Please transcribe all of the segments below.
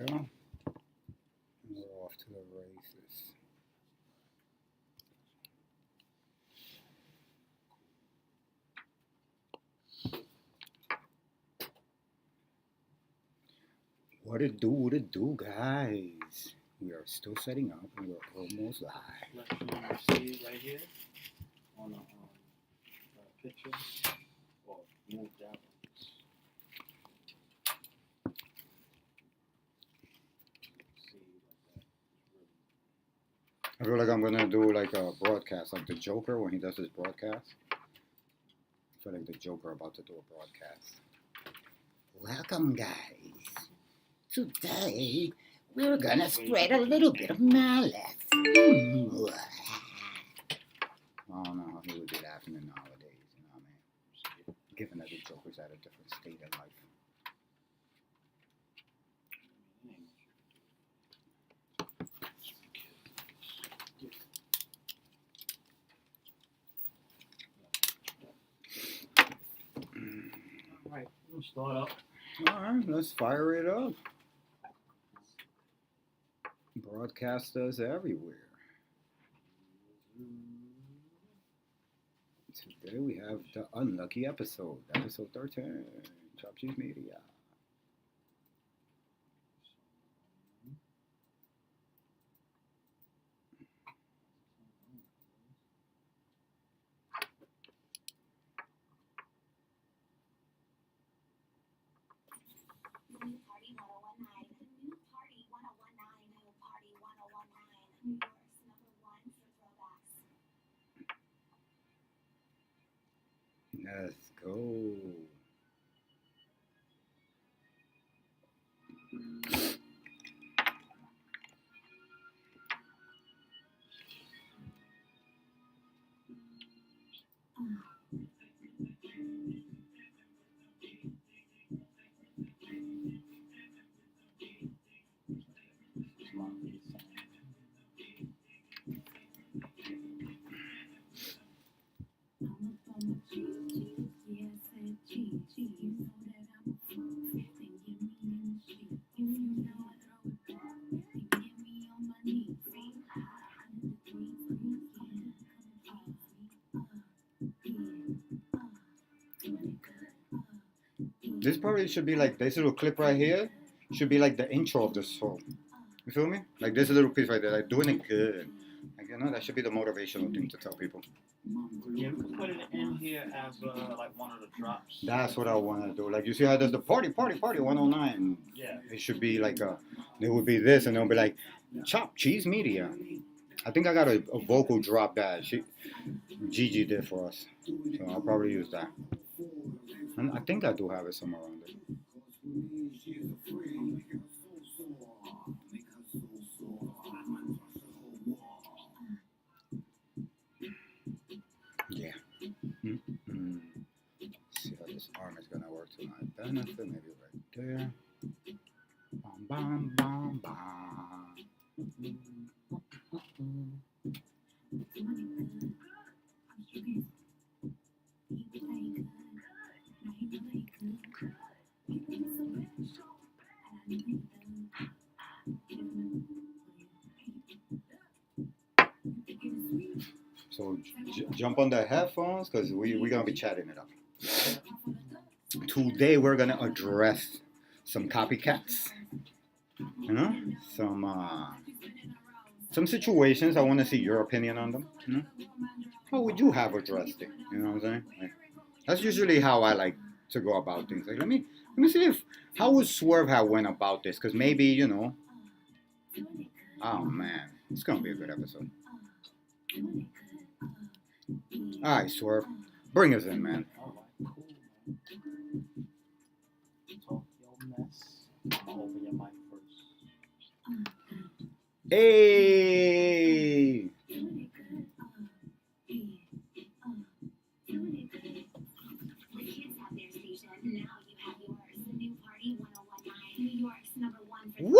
go. We're off to the races. What it do, guys? We are still setting up and we're almost live. Let you see right here on the picture, or move that one. I feel like I'm gonna do like a broadcast, like the Joker when he does his broadcast. I feel like the Joker about to do a broadcast. Welcome, guys. Today we're gonna spread a little bit of malice. I don't know how he would be laughing nowadays, you know what I mean? Given that the Joker's at a different state in life. Alright, we'll start up. Alright, let's fire it up. Broadcasters everywhere. Today we have the unlucky episode, episode 13, Chop Cheese Media. New Party 1019, New Party 1019, New Party 1019, New York's #1 for throwbacks. Let's go. This probably should be like this little clip right here. Should be like the intro of the song. You feel me? Like this little piece right there, like doing it good. Like you know, that should be the motivational thing to tell people. Yeah, we can put it in here as like one of the drops. That's what I want to do. Like you see how there's the party 109. Yeah. It should be like it would be this, and it'll be like Chop Cheese Media. I think I got a vocal drop that Gigi did for us, so I'll probably use that. And I think I do have it somewhere around there. Yeah. Mm-hmm. See how this arm is gonna work to my benefit. Maybe right there. Bam, bam, bam, bam. So jump on the headphones because we're going to be chatting it up. Today we're going to address some copycats. You know? Some situations. I want to see your opinion on them. You know? How would you have addressed it? You know what I'm saying? Like, that's usually how I like to go about things. Like, let me see how would Swerve have went about this? Because maybe, you know. Oh, man. It's going to be a good episode. All right, Swerve. Bring us in, man. Alright, cool, man. Talk your mess. I'll open your mic first. Hey! Woo!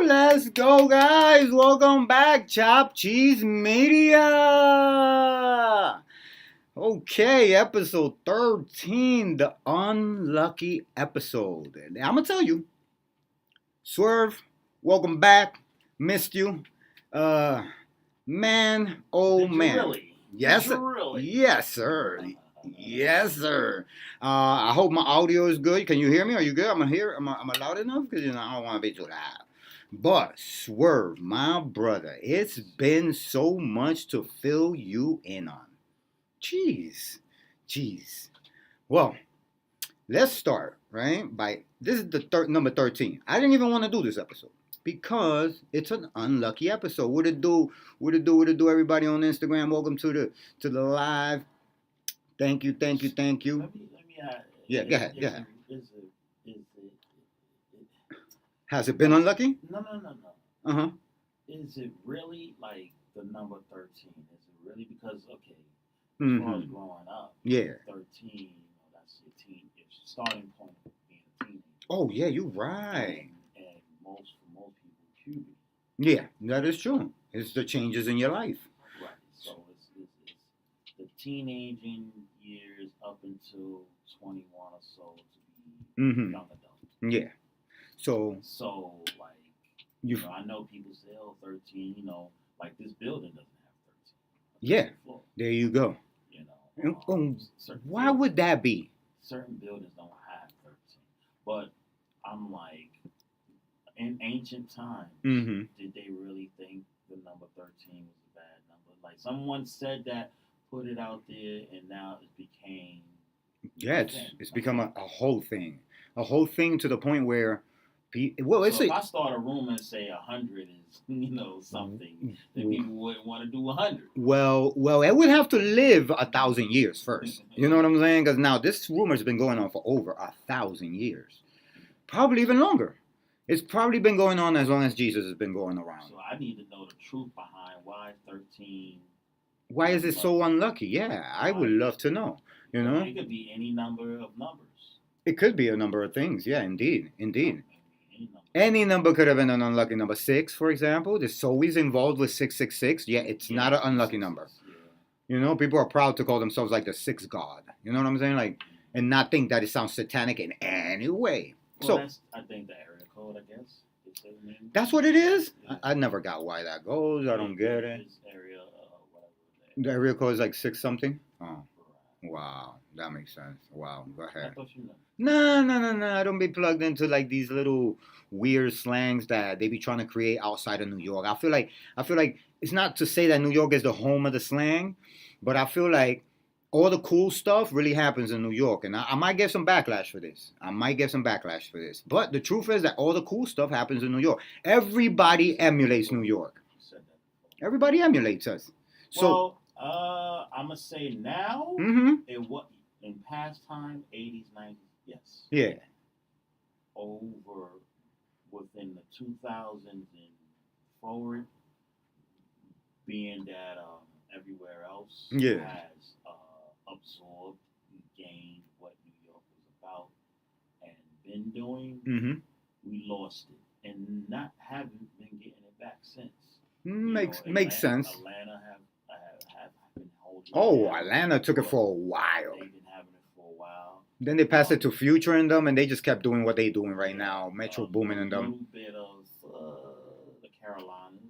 Let's go, guys. Welcome back, Chop Cheese Media. Okay, episode 13, the unlucky episode. And I'm going to tell you, Swerve, welcome back. Missed you. Man, oh Did you man. really? Yes, Did you really? yes, sir. Yes, sir. I hope my audio is good. Can you hear me? Are you good? Am I here? Am I loud enough? Because I don't want to be too loud. But Swerve, my brother, it's been so much to fill you in on. Jeez, jeez. Well, let's start right. This is the number 13. I didn't even want to do this episode because it's an unlucky episode. What it do? Everybody on Instagram, welcome to the live. Thank you. Let me Yeah, go ahead. Is it, Has it been unlucky? no. Uh huh. Is it really like the number 13? Is it really because, okay, as far as Mm-hmm. growing up, Yeah. 13, that's your teen, your starting point of being a teenager. Oh yeah, you're right. And for most people, puberty. Yeah, that is true. It's the changes in your life. Right. So it's the teenaging years up until 21 or so to be Mm-hmm. young adult. Yeah. So So, like, you. I know people say, oh, 13, like this building doesn't have 13. Yeah. Floor, There you go. certain Why would that be? certain buildings don't have 13? But I'm like, in ancient times, Mm-hmm. did they really think the number 13 was a bad number? Like, someone said that, put it out there, and now it became. Yeah, it's become a whole thing. A whole thing to the point where it's So if I start a rumor and say 100 is, something, then people wouldn't want to do 100. well, it would have to live 1,000 years first. You know what I'm saying? Because now this rumor's been going on for over 1,000 years, probably even longer. It's probably been going on as long as Jesus has been going around. So I need to know the truth behind why 13. Why is it so unlucky? Yeah, I would love to know. You know, It could be any number of numbers. it could be a number of things. Yeah, indeed. It could be any number. Any number could have been an unlucky number. 6, for example. There's always involved with 666. Yeah, it's not an unlucky number. Yeah. You know, people are proud to call themselves like the sixth god. You know what I'm saying? Like, and not think that it sounds satanic in any way. Well, So that's, I think, the area code, I guess. that's what it is. Yeah. I never got why that goes. I don't get it. It's area, whatever. The area code is like 6 something. Oh, Right. wow, that makes sense. Wow, go I ahead. thought you know. No. I don't be plugged into like these little weird slangs that they be trying to create outside of New York. I feel like it's not to say that New York is the home of the slang, but I feel like all the cool stuff really happens in New York, and I might get some backlash for this. But the truth is that all the cool stuff happens in New York. Everybody emulates New York. You said that before. Everybody emulates us. So, Well, I'm going to say now, in past time, 80s, 90s, yes. Yeah. Over within the 2000s and forward, being that everywhere else Yeah. has absorbed and gained what New York was about and been doing, we lost it and not haven't been getting it back since. Makes Atlanta, sense. Atlanta have been holding. Oh, it. Atlanta took it for a while. They've been having it for a while. Then they passed it to Future and them, and they just kept doing what they doing right now. Metro Boomin and A them. little bit of the Carolinas,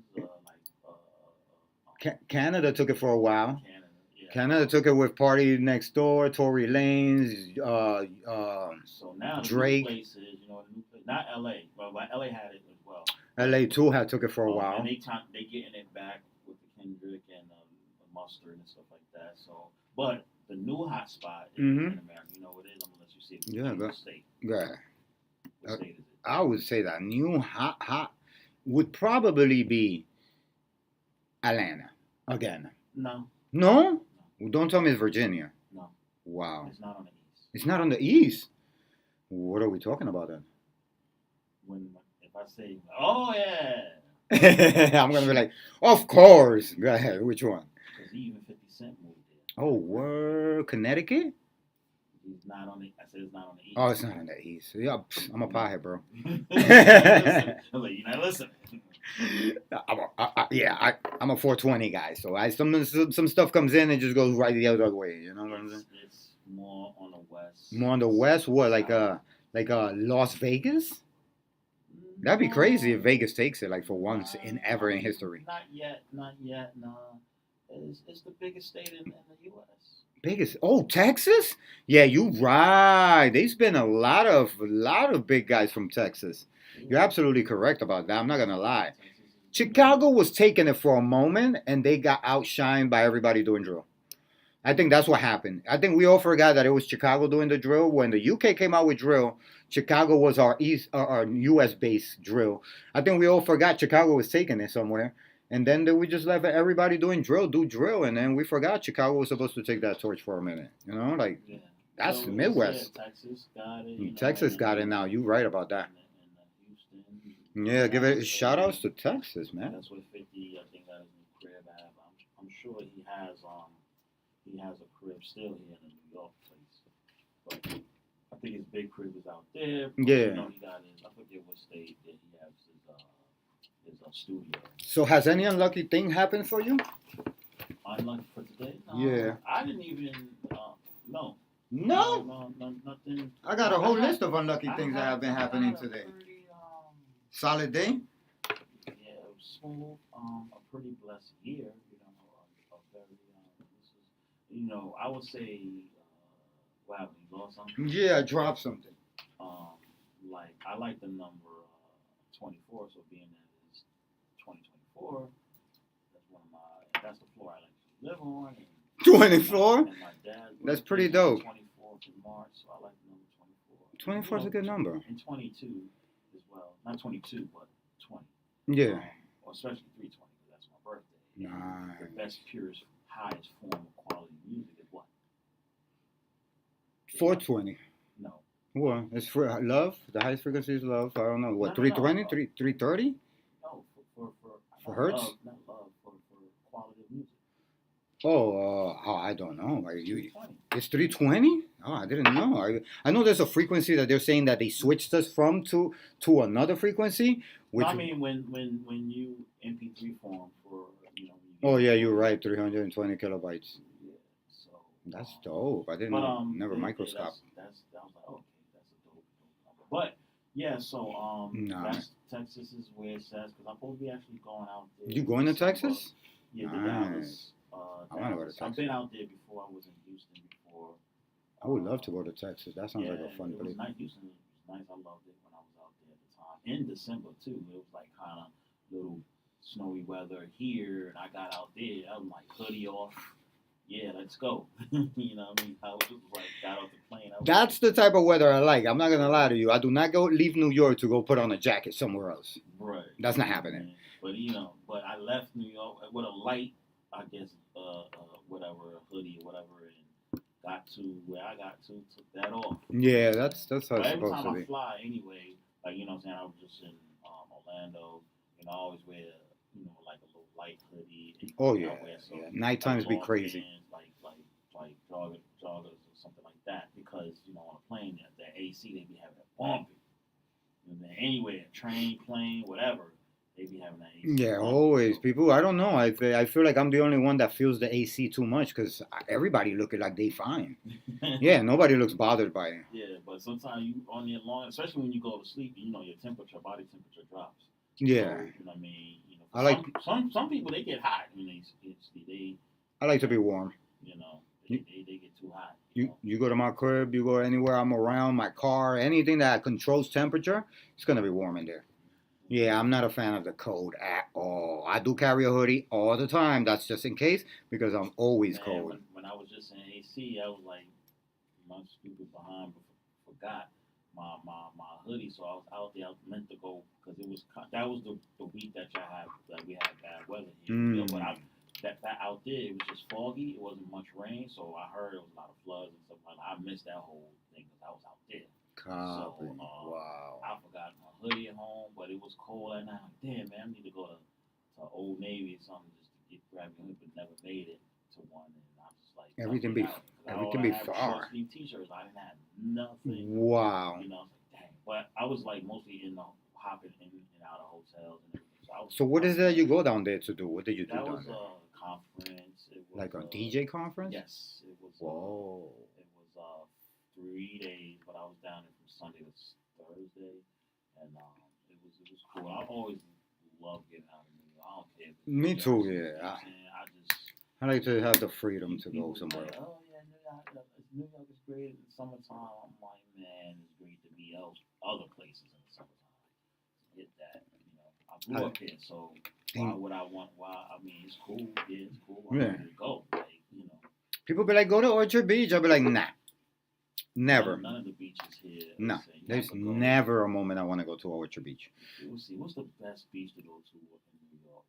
Canada took it for a while. Canada. Yeah. Canada took it with Party Next Door, Tory Lanez, So now Drake. the new places, not LA, but LA had it as well. LA too had took it for a while. And they getting it back with the Kendrick and the Mustard and stuff like that. So, but the new hot spot in America, you know what it is? I'm gonna let you see it. Yeah, go. State. Yeah. What state is it? I would say that new hot would probably be Atlanta again. No, No? Well, don't tell me it's Virginia. no, Wow. it's not on the east. It's not on the east. What are we talking about then? If I say, oh yeah, I'm gonna be like, of course. Go ahead. Which one? because even 50 Cent moved there. Oh, word. Connecticut? He's not on the. I said it's not on the east. Oh, it's not on the east. Yeah, I'm a pothead, bro. I was like, you're not listening. I'm a 420 guy, so some stuff comes in and just goes right the other way. You know what I'm saying? It's more on the west. More on the west. What, like Las Vegas? That'd be crazy if No. Vegas takes it, like for once in ever in Um, history. Not yet, not yet. No, it's the biggest state in the U.S. Biggest, oh, Texas? Yeah, you right. They spend a lot of big guys from Texas. You're Yeah. absolutely correct about that. I'm not gonna lie. Texas is Chicago was taking it for a moment, and they got outshined by everybody doing drill. I think that's what happened. I think we all forgot that it was Chicago doing the drill. When the UK came out with drill, Chicago was our US based drill. I think we all forgot Chicago was taking it somewhere. And then we just left everybody doing drill, do drill, and then we forgot Chicago was supposed to take that torch for a minute. Like yeah. that's So the it's, yeah, Midwest. Texas got it. Texas got it now. You're right about that. And Houston. Yeah, give it So, shout outs to Texas, man. that's what 50. I think got his new crib at. I'm sure he has a crib still here in the New York place. But I think his big crib is out there. But, Yeah. he got his. I forget what state that he has his studio. So has any unlucky thing happened for you? Unlucky for today. No, Yeah. I didn't even. No. No. No, nothing. I got a whole I had- list of unlucky things that have been I happening had a today. pretty, Solid day? yeah, it was smooth. A pretty blessed year. A very. This is, I would say. What happened? You lost something? Yeah, I dropped something. Like I like the number 24. So being that it's 2024, that's the floor I like to live on. And 24? and my dad. That's pretty birthday dope. is 24th of March, so I like the number 24. 24 is a good number. And 22 as well. Not 22, but 20. Yeah. Or especially 320, because that's my birthday. The Nice. best, purest, highest form of quality music is what? 420. No. What? It's for love? The highest frequency is love. I don't know. What, No, no, 320? no. 330? No, for For not hertz? Not love, for quality of music. I don't know. 320. It's 320? Oh, I didn't know. I know there's a frequency that they're saying that they switched us from to another frequency. Which, No, I mean, when you MP3 form for, oh, yeah, you're right. 320 kilobytes. Yeah, so. That's dope. I didn't But know. Never yeah, microscope. That's I was like, okay, that's a dope number. But yeah, so Nah. that's Texas is where it says because I'm supposed to be actually going out there. You going to December. Texas? Yeah, to Nice. Dallas. I wanna go to Dallas. I've Texas. been out there before. I was in Houston before. I would love to go to Texas. That sounds like a fun it was place. nice. Houston was nice. I loved it when I was out there at the time. In December too. It was like kind of little snowy weather here, and I got out there. I'm like hoodie off. Yeah, let's go. You know what I mean? I was just like got off the plane. That's the type of weather I like. I'm not gonna lie to you. I do not leave New York to go put on a jacket somewhere else. Right. That's not happening. But but I left New York with a light, I guess, whatever, a hoodie or whatever, and got to where I got to, took that off. Yeah, that's how But it's every supposed time to I be. fly anyway, like, you know what I'm saying, I was just in Orlando, I always wear, like a little light hoodie. And, Oh I yeah, wear some, yeah. Night times be long crazy. pants, like joggers or something like that, because, on a plane, the AC, they be having it bumping. Anywhere, train, plane, whatever, they be having that AC. Yeah, bumping. always. So, People, I don't know. I feel like I'm the only one that feels the AC too much because everybody looking like they fine. Yeah, nobody looks bothered by it. Yeah, but sometimes you on your long, especially when you go to sleep, your body temperature drops. Yeah, So, you know what I mean? I like- some people they get hot when they sleep. They I like to be warm. they get too hot. You go to my crib, you go anywhere I'm around, my car, anything that controls temperature, it's gonna be warm in there. Yeah, I'm not a fan of the cold at all. I do carry a hoodie all the time. That's just in case because I'm always Man, cold. when I was just in AC, I was like, my stupid behind forgot my hoodie, so I was out there. I was meant to go because that was the week that we had bad weather here. But that out there, it was just foggy. It wasn't much rain, so I heard it was a lot of floods and stuff like that. I missed that whole thing because I was out there. Copy. So, Wow. I forgot my hoodie at home, but it was cold at night. Like, damn, man, I need to go to Old Navy or something just to grab a hoodie, but never made it to one. And I was just like, Everything be far. Short sleeve t-shirts. I didn't have nothing. Wow. I was like, dang. But I was like mostly hopping in and out of hotels and everything. So what is that you go down there to do? What did you do That down was there? a conference. It was Like a DJ conference? Yes, it was. Whoa. It was 3 days, but I was down there from Sunday to Thursday, and it was was cool. I always love getting out of New York. I don't care. If it's Me New too, Jersey, you know yeah. what I'm saying? I just I like to have the freedom to people go somewhere. like, oh yeah, New York is great in the summertime. I'm like, man, it's great to be else other places in the summertime. Hit that, you know. I grew up here, so why would I want? Why? I mean, it's cool. Yeah, it's cool. I'm Yeah. ready to go. Like, you know, People be like, go to Orchard Beach. I'll be like, nah, never. none of the beaches here. No, listen, you there's have to go. never a moment I want to go to Orchard Beach. We'll see. What's the best beach to go to in New York?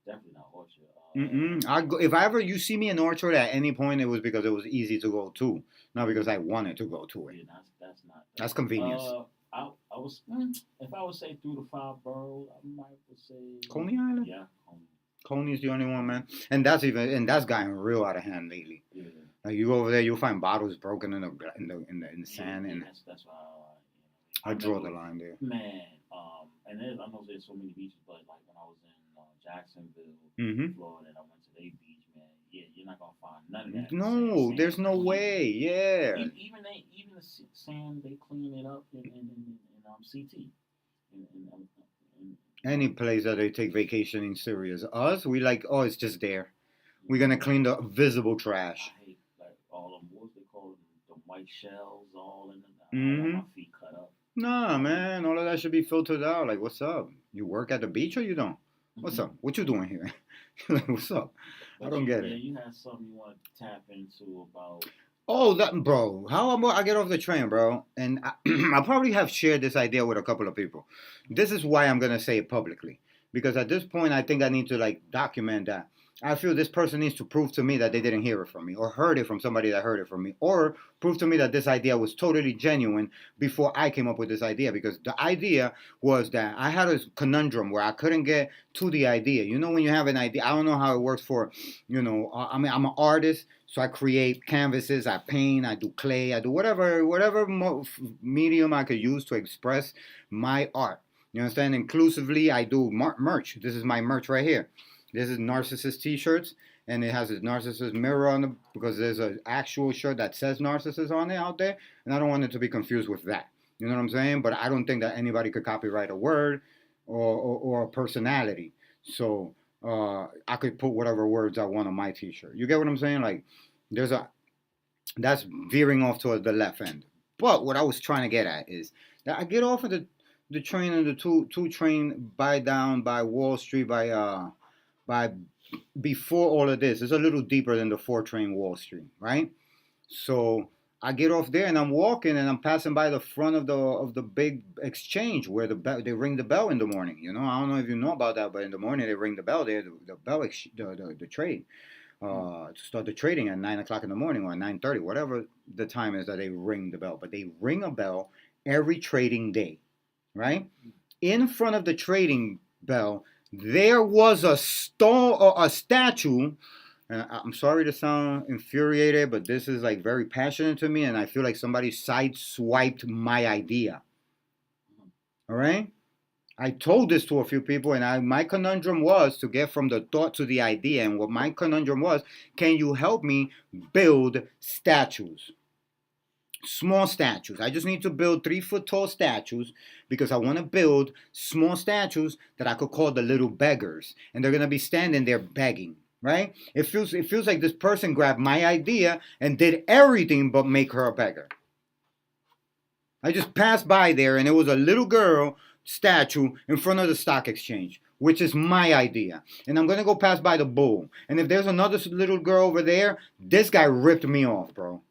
Definitely not Orchard. If I ever you see me in Orchard at any point, it was because it was easy to go to, not because I wanted to go to it. Yeah, that's not. That's convenience. I was if I would say through the 5 boroughs, I might would say Coney Island. Yeah, Coney. Coney's the only one, man, and that's gotten real out of hand lately. Yeah. Like you go over there, you'll find bottles broken in the sand, Yeah, and that's why I draw the line there. Man, and I know there's so many beaches, but like when I was in Jacksonville, Mhm. Florida, and I went to their beach, man. Yeah, you're not gonna find none of that. No, sand there's no clean. way. Yeah. Even the sand, they clean it up in CT. In, Any place that they take vacationing serious. Us, we like, oh, it's just there. We're gonna clean the visible trash. I hate like all them. What they call them? The white shells, all in the. Mhm. I want my feet cut up. Nah, man, all of that should be filtered out. Like, what's up? You work at the beach or you don't? What's up? What you doing here? Like, what's up? I don't get it. You had something you want to tap into about. Oh, that bro. I get off the train, bro, and I probably have shared this idea with a couple of people. This is why I'm gonna say it publicly, because at this point, I think I need to like document that. I feel this person needs to prove to me that they didn't hear it from me, or heard it from somebody that heard it from me, or prove to me that this idea was totally genuine before I came up with this idea. Because the idea was that I had a conundrum where I couldn't get to the idea. You know, when you have an idea, I don't know how it works for, you know, I mean, I'm an artist, so I create canvases, I paint, I do clay, I do whatever medium I could use to express my art. You understand? Inclusively, I do merch. This is my merch right here. This is Narcissist t-shirts, and it has a Narcissist mirror on it because there's an actual shirt that says Narcissist on it out there, and I don't want it to be confused with that. You know what I'm saying? But I don't think that anybody could copyright a word or a personality. So I could put whatever words I want on my t-shirt. You get what I'm saying? Like, that's veering off to the left end. But what I was trying to get at is that I get off of the train, and the two train down by Wall Street by before all of this. It's a little deeper than the 4 train Wall Street, right? So I get off there and I'm walking and I'm passing by the front of the big exchange where they ring the bell in the morning. You know, I don't know if you know about that, but in the morning they ring the bell there, the trade. To start the trading at 9 o'clock in the morning or 9:30, whatever the time is that they ring the bell. But they ring a bell every trading day, right? In front of the trading bell, there was a stone or a statue. And I'm sorry to sound infuriated, but this is like very passionate to me, and I feel like somebody sideswiped my idea. All right? I told this to a few people, and my conundrum was to get from the thought to the idea. And what my conundrum was, can you help me build statues? Small statues. I just need to build 3-foot tall statues because I want to build small statues that I could call the little beggars. And they're going to be standing there begging, right? It feels like this person grabbed my idea and did everything but make her a beggar. I just passed by there and it was a little girl statue in front of the stock exchange, which is my idea. And I'm going to go pass by the bull. And if there's another little girl over there, this guy ripped me off, bro.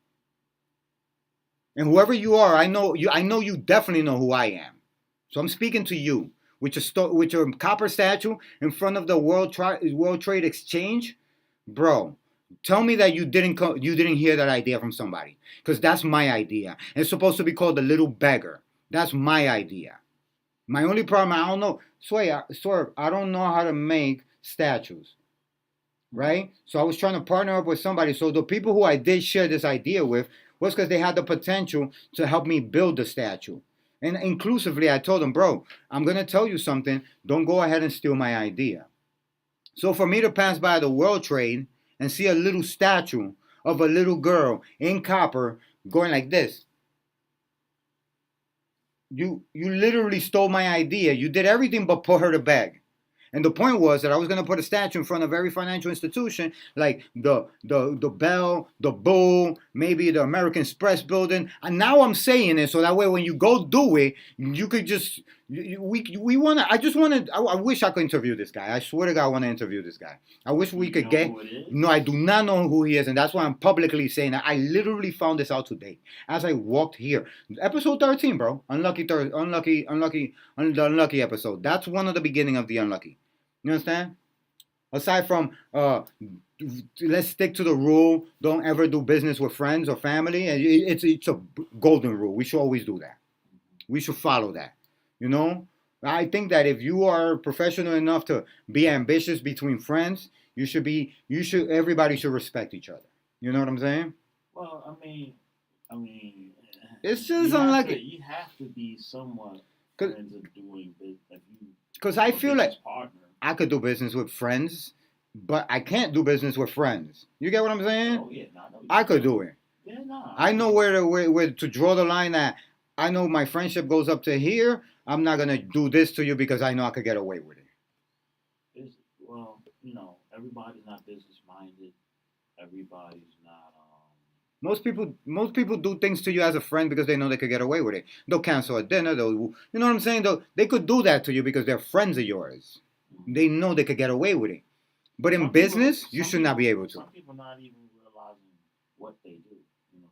And whoever you are, I know you definitely know who I am. So I'm speaking to you, with your copper statue in front of the World Trade Exchange, bro. Tell me that you didn't hear that idea from somebody, because that's my idea. And it's supposed to be called the Little Beggar. That's my idea. My only problem, I don't know, Swerve, I don't know how to make statues, right? So I was trying to partner up with somebody. So the people who I did share this idea with was because they had the potential to help me build the statue. And inclusively, I told them, bro, I'm going to tell you something. Don't go ahead and steal my idea. So for me to pass by the World Trade and see a little statue of a little girl in copper going like this, you literally stole my idea. You did everything but put her to bed. And the point was that I was gonna put a statue in front of every financial institution, like the Bell, the Bull, maybe the American Express building. And now I'm saying it so that way when you go do it, you could just we wanna. I just wanna. I wish I could interview this guy. I swear to God, I wanna interview this guy. I wish we You could know get. who it is? No, I do not know who he is, and that's why I'm publicly saying that. I literally found this out today as I walked here. Episode 13, bro. The unlucky episode. That's one of the beginning of the unlucky. You understand? Aside from let's stick to the rule. Don't ever do business with friends or family. And it's a golden rule. We should always do that. We should follow that. You know. I think that if you are professional enough to be ambitious between friends, you should be. You should. Everybody should respect each other. You know what I'm saying? Well, I mean, It's just unlucky. You have to be somewhat 'Cause- friends of doing business. If you, Because I feel like business partner. I could do business with friends, but I can't do business with friends. You get what I'm saying? Oh yeah, no, I know. I could do it. Yeah, no. I know where to draw the line at. I know my friendship goes up to here. I'm not gonna do this to you because I know I could get away with it. Well, everybody's not business minded. Everybody's not. Most people do things to you as a friend because they know they could get away with it. They'll cancel a dinner. You know what I'm saying? They could do that to you because they're friends of yours. They know they could get away with it. But in business, you should not be able to. Some people not even realizing what they do.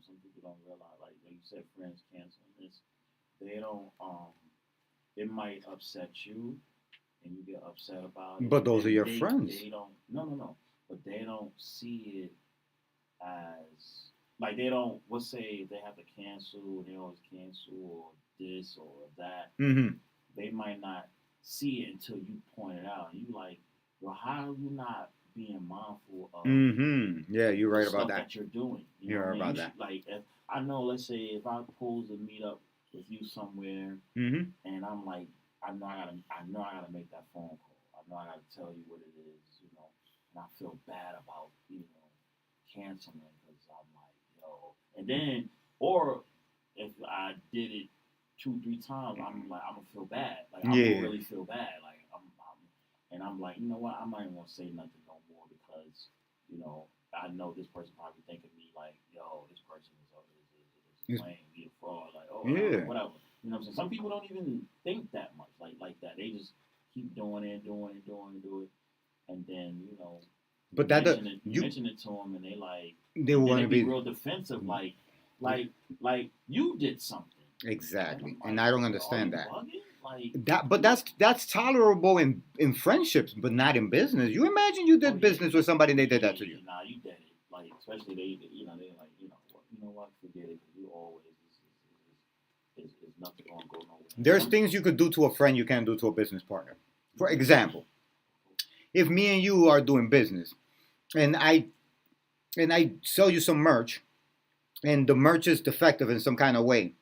Some people don't realize, like you said, friends canceling this. They don't. It might upset you, and you get upset about it. But those are your they, friends. They don't. No. But they don't see it as like they don't. Let's say they have to cancel, and they always cancel or this or that. Mm-hmm. They might not see it until you point it out, and you like, well, how are you not being mindful of? Mm-hmm. Yeah, you're right about that. That you're doing. You're right about that. Like, if I know, let's say if I pose to meet up with you somewhere, Mm-hmm. and I'm like, I know I gotta make that phone call. I know I gotta tell you what it is, and I feel bad about canceling because I'm like, and then or if I did it 2-3 times, I'm like, I'm gonna feel bad. Like I'm gonna really feel bad. Like I'm like, you know what? I'm not even gonna say nothing no more because I know this person probably thinking me like, yo, this person is playing me a fraud. Like, whatever. You know what I'm saying? Some people don't even think that much like that. They just keep doing it, and then But you mention it to them, and they want to be real defensive, like you did something. Exactly, and I don't understand that. Like, But that's tolerable in friendships, but not in business. You imagine you did business with somebody and they did that to you. Nah, you did it. Like, especially they like, what, forget it. You always is nothing gonna go nowhere. There's things you could do to a friend you can't do to a business partner. For example, if me and you are doing business, and I sell you some merch, and the merch is defective in some kind of way,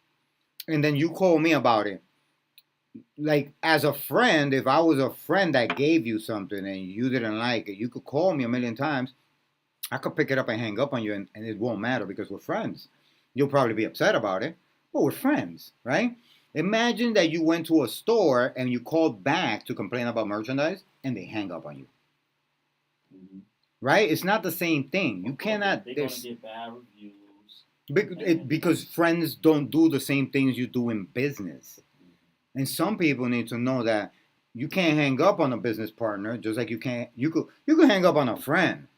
and then you call me about it. Like, as a friend, if I was a friend that gave you something and you didn't like it, you could call me a million times. I could pick it up and hang up on you, and it won't matter because we're friends. You'll probably be upset about it, but we're friends, right? Imagine that you went to a store and you called back to complain about merchandise and they hang up on you. Mm-hmm. Right? It's not the same thing. You cannot. They're gonna get bad reviews. Because friends don't do the same things you do in business. And some people need to know that you can't hang up on a business partner just like you could hang up on a friend.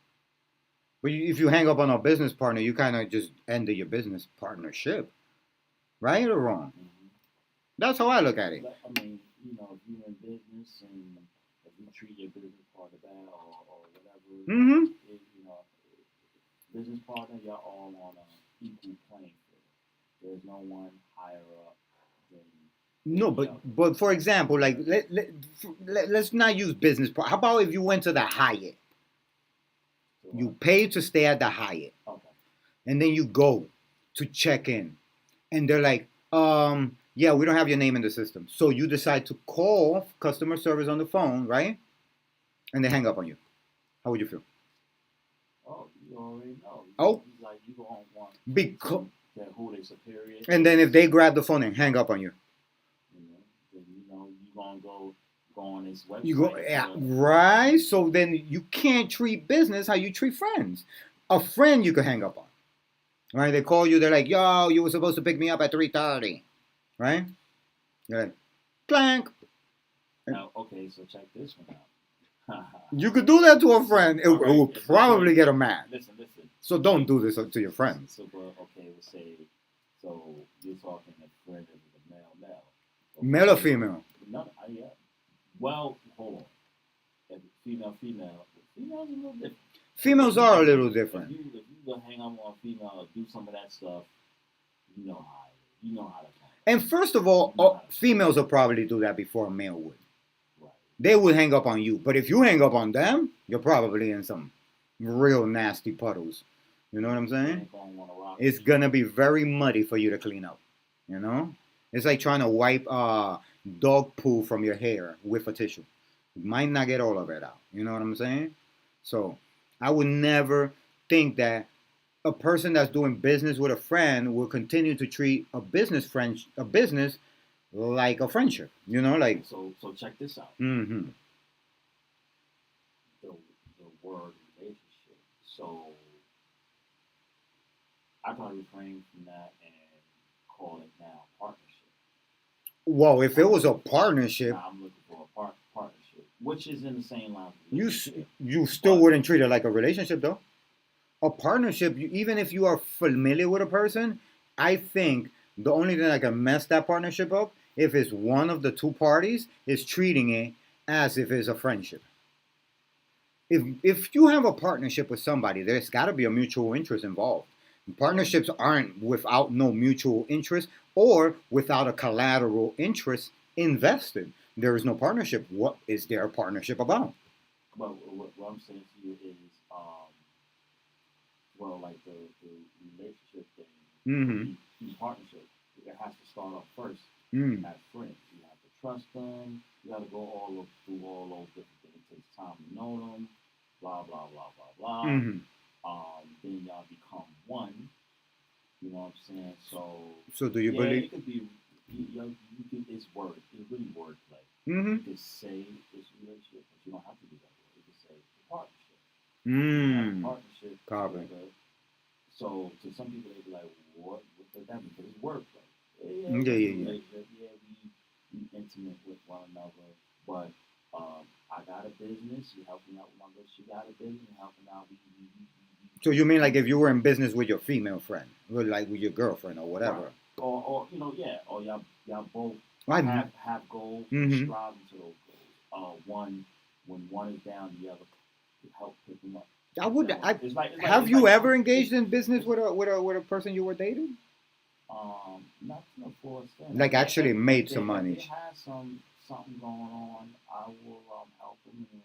But if you hang up on a business partner, you kind of just ended your business partnership. Right or wrong? Mm-hmm. That's how I look at it. I mean, if you're in business and if you treat your business partner bad or whatever, Mm-hmm. Business partner, you're all on an equal playing field. There's no one higher up than. No, but for example, like let's not use business. How about if you went to the Hyatt? You pay to stay at the Hyatt, okay, and then you go to check in, and they're like, yeah, we don't have your name in the system. So you decide to call customer service on the phone, right? And they hang up on you. How would you feel? Oh, you already know. Oh, like you don't want because who they superior. And then if they grab the phone and hang up on you, and go on his website. You go, yeah, right? So then you can't treat business how you treat friends. A friend you could hang up on, right? They call you, they're like, yo, you were supposed to pick me up at 3:30, right? You're like, clank. Now, okay, so check this one out. You could do that to a friend. It Alright, will it's probably okay. get him mad. Listen. So don't do this to your friends. So, but, okay, we'll say, so you're talking a friend of a male. Okay. Male or female? No, yeah. Well, hold on. If female, female's a little different. Females are a little different. If you go hang out on a female or do some of that stuff, you know how to. And first of all, females will probably do that before a male would. Right. They would hang up on you. But if you hang up on them, you're probably in some real nasty puddles. You know what I'm saying? It's going to be very muddy for you to clean up. You know? It's like trying to wipe dog poo from your hair with a tissue. You might not get all of it out. You know what I'm saying? So I would never think that a person that's doing business with a friend will continue to treat a business like a friendship. You know, like. So check this out. Mm-hmm. The word relationship. So I probably refrain from that and call it now partnership. Well, if it was a partnership, I'm looking for a partnership, which is in the same line. You still wouldn't treat it like a relationship, though. A partnership, even if you are familiar with a person, I think the only thing that can mess that partnership up if it's one of the two parties is treating it as if it's a friendship. If you have a partnership with somebody, there's got to be a mutual interest involved. Partnerships aren't without no mutual interest or without a collateral interest invested. There is no partnership. What is there a partnership about? Well, what I'm saying to you is, like the relationship thing, the partnership, it has to start off first as friends. You have to trust them. You got to go through all those different things. It takes time to know them. Blah blah blah blah blah. Then y'all become one. You know what I'm saying? So do you believe? It could be. It's word. It's really wordplay. Mm-hmm. You could say it's a relationship, but you don't have to do that. You could say it's a partnership. Partnership. Copy. So to some people they be like, what does that mean? Because it's wordplay. Yeah. We intimate with one another, but I got a business. You helping out with my business. You got a business. You helping out. So you mean like if you were in business with your female friend, or like with your girlfriend or whatever? Right. Or or y'all both have goals, striving to those goals. When one is down, the other help pick them up. Have you ever engaged in business with a person you were dating? Not to the full extent. Like actually made some money. If they have something going on, I will help them and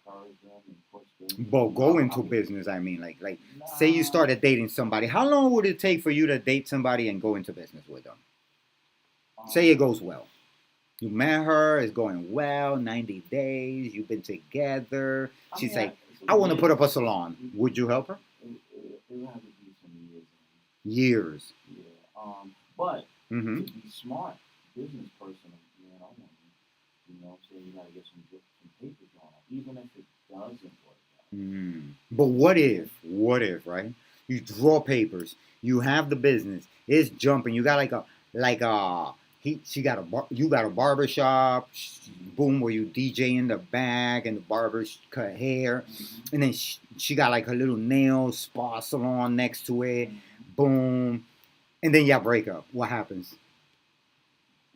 encourage them and push them. But go into business, I mean, like say you started dating somebody. How long would it take for you to date somebody and go into business with them? Say it goes well. You met her, it's going well, 90 days, you've been together. She's like, I want to put up a salon. Would you help her? It would have to be some years. Yeah. But to be smart, business person, you know what I'm saying? You got to get some papers on it, even if it doesn't work out. But what if, right? You draw papers, you have the business, it's jumping, you got you got a barber shop, boom, where you DJ in the back and the barbers cut hair, and then she got like her little nail spa salon next to it, boom, and then y'all break up. What happens?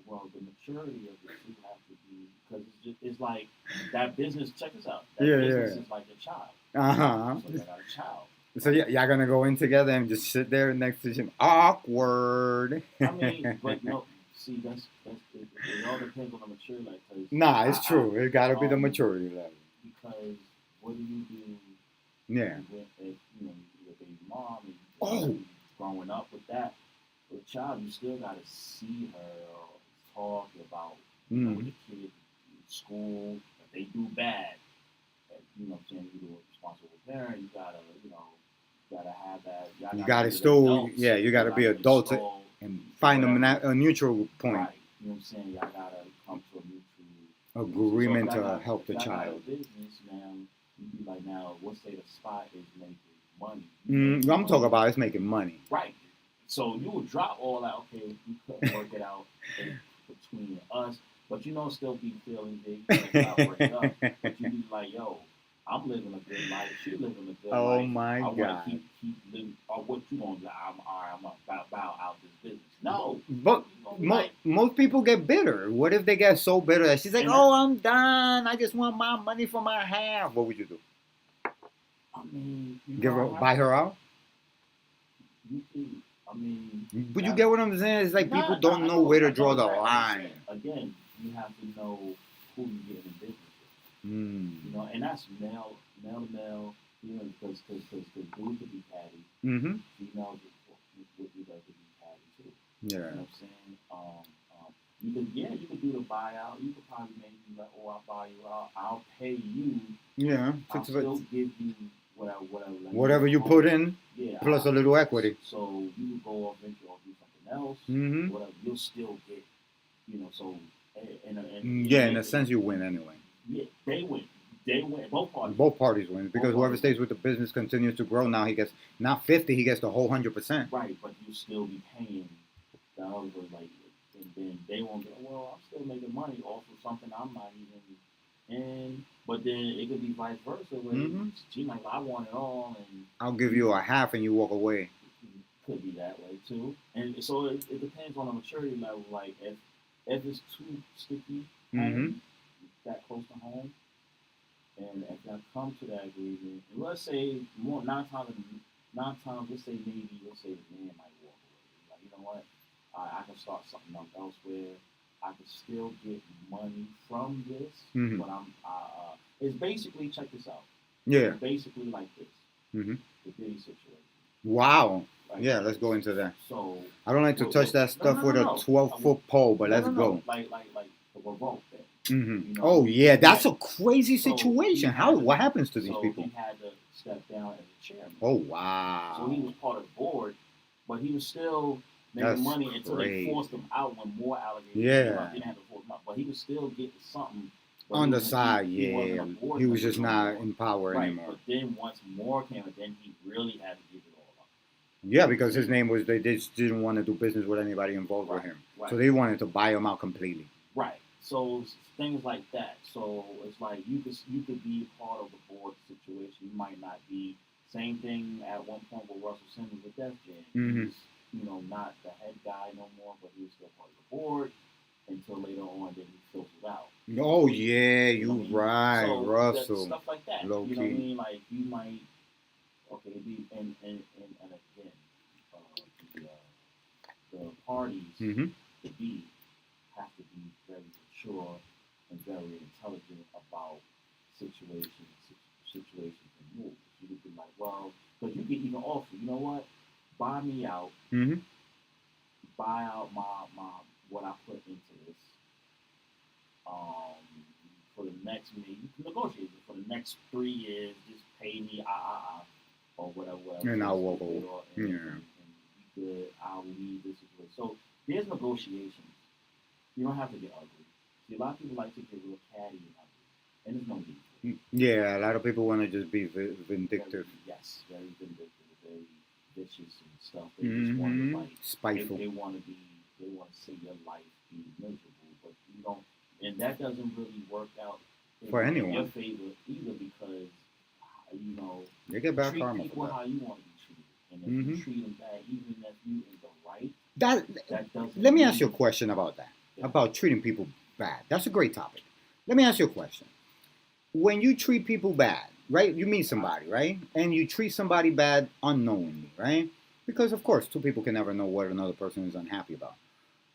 Well, the maturity of the two have to be, because it's like that business. Check this out. That business is like a child. So they got a child. So y'all gonna go in together and just sit there next to him? Awkward. I mean, but no. See, that's it all depends on the maturity. Nah, it's true. It gotta be the maturity level. Because what do you do? Yeah. With your baby mom and growing up with that, with a child, you still gotta see her or talk about with the kid in school. If they do bad, you know what I'm saying, you're a responsible parent. You gotta have that. You gotta still, you gotta be adults and find them a neutral point. Right. you know what I'm saying, y'all gotta come to a mutual Agreement So if to y'all got- help the if y'all got a child. business now, you be like, now, let's say the spot is making money. I'm talking about it's making money. Right. So you would drop all that. Okay, we couldn't work it out between us, but you know, still be feeling big. You know, break it up. But you be like, yo, I'm living a good life. She living a good Oh life. my I want God. to keep living. Or what you gonna do? I'm about bow out this business. No. But You gonna be like, most people get bitter. What if they get so bitter that she's like, And "Oh, I'm done. I just want my money for my half." What would you do? I mean, you Give her, know, buy her out? You can, I mean, But you get what I'm saying? It's like people don't know where to draw the line. Again, you have to know who you get in business with. Mm. You know, and that's male to male. You know, because dudes could be catty, Mm-hmm. females would be like to be catty too. Yeah. You know what I'm saying? You could do the buyout. You could probably maybe be like, oh, I'll buy you out. I'll pay you. Yeah. I'll still give you whatever. Whatever you put in, Yeah. plus a little equity. So you could go off and do something else. Mm-hmm. Whatever, you'll still get, you know. So In a sense, you win anyway. Yeah, they win. They win. Both parties. Both parties win because Both whoever parties. stays with the business continues to grow. Now he gets not 50, he gets the whole 100%. Right, but you still be paying the other like, and then they won't go. Well, I'm still making money off of something I'm not even in. But then it could be vice versa. Where Mhm. she like, I want it all, and I'll give you a half and you walk away. could be that way too. And so it depends on the maturity level. Like if it's too sticky, Mm-hmm. that close to home, and if y'all come to that agreement, and let's say nine times, let's say the man might walk away. Like, you know what? I can start something else elsewhere. I can still get money from this, Mhm. but it's basically, check this out. Yeah. It's basically like this. Mhm. The Diddy situation. Wow. Like, Yeah, let's go into that. So I don't like to touch that stuff no, with no. a 12-foot pole, but let's go. Like the revolt thing. Mm-hmm. You know, Oh yeah, that's yeah. a crazy So situation. he had to- What happens to these so people? he had to step down as a chairman. Oh wow. So he was part of the board, but he was still making That's money until crazy. they forced him out when more allegations Yeah. came out. They didn't have to force him out, but he was still getting something. But On he the wasn't- side, he wasn't yeah. a board He was member just no not more. in power Right, anymore. but then once more came, then he really had to give it all up. Yeah, because his name was, they just didn't want to do business with anybody involved with Right, him. right. So they wanted to buy him out completely. Right. So things like that. So it's like you could be part of the board situation. You might not be. Same thing at one point with Russell Simmons with Def Jam. Mhm. He's, not the head guy no more, but he was still part of the board until later on. Then he filtered out. Oh yeah, you know what I mean? right, So Russell. stuff like that. Low You know what I key. mean? Like you might. Okay. And again, the parties Mm-hmm. to be have to be very mature and very intelligent about situations and moves. You could be like, well, because you could even offer, you know what, buy me out, Mm-hmm. buy out my what I put into this. For the next you can negotiate it for the next 3 years. Just pay me, or whatever. And I'll walk away. And Yeah. you could, I'll leave this situation. So there's negotiations. You don't have to get ugly. See, a lot of people like to get real catty and ugly, and there's no need for it. Yeah, a lot of people want to just be vindictive. Yes, very vindictive, very vicious and stuff. They just want to like Spiteful. They want to see your life be miserable, but you don't, and that doesn't really work out For in anyone. your favor either, because They get bad treat karma people for how that. you want to be treated, and if Mhm. you treat them bad, even if you in the right, That that doesn't. Let me ask you a mean- question about that. Yeah. About treating people bad. That's a great topic. Let me ask you a question. When you treat people bad, right? You meet somebody, right? And you treat somebody bad unknowingly, right? Because of course, two people can never know what another person is unhappy about.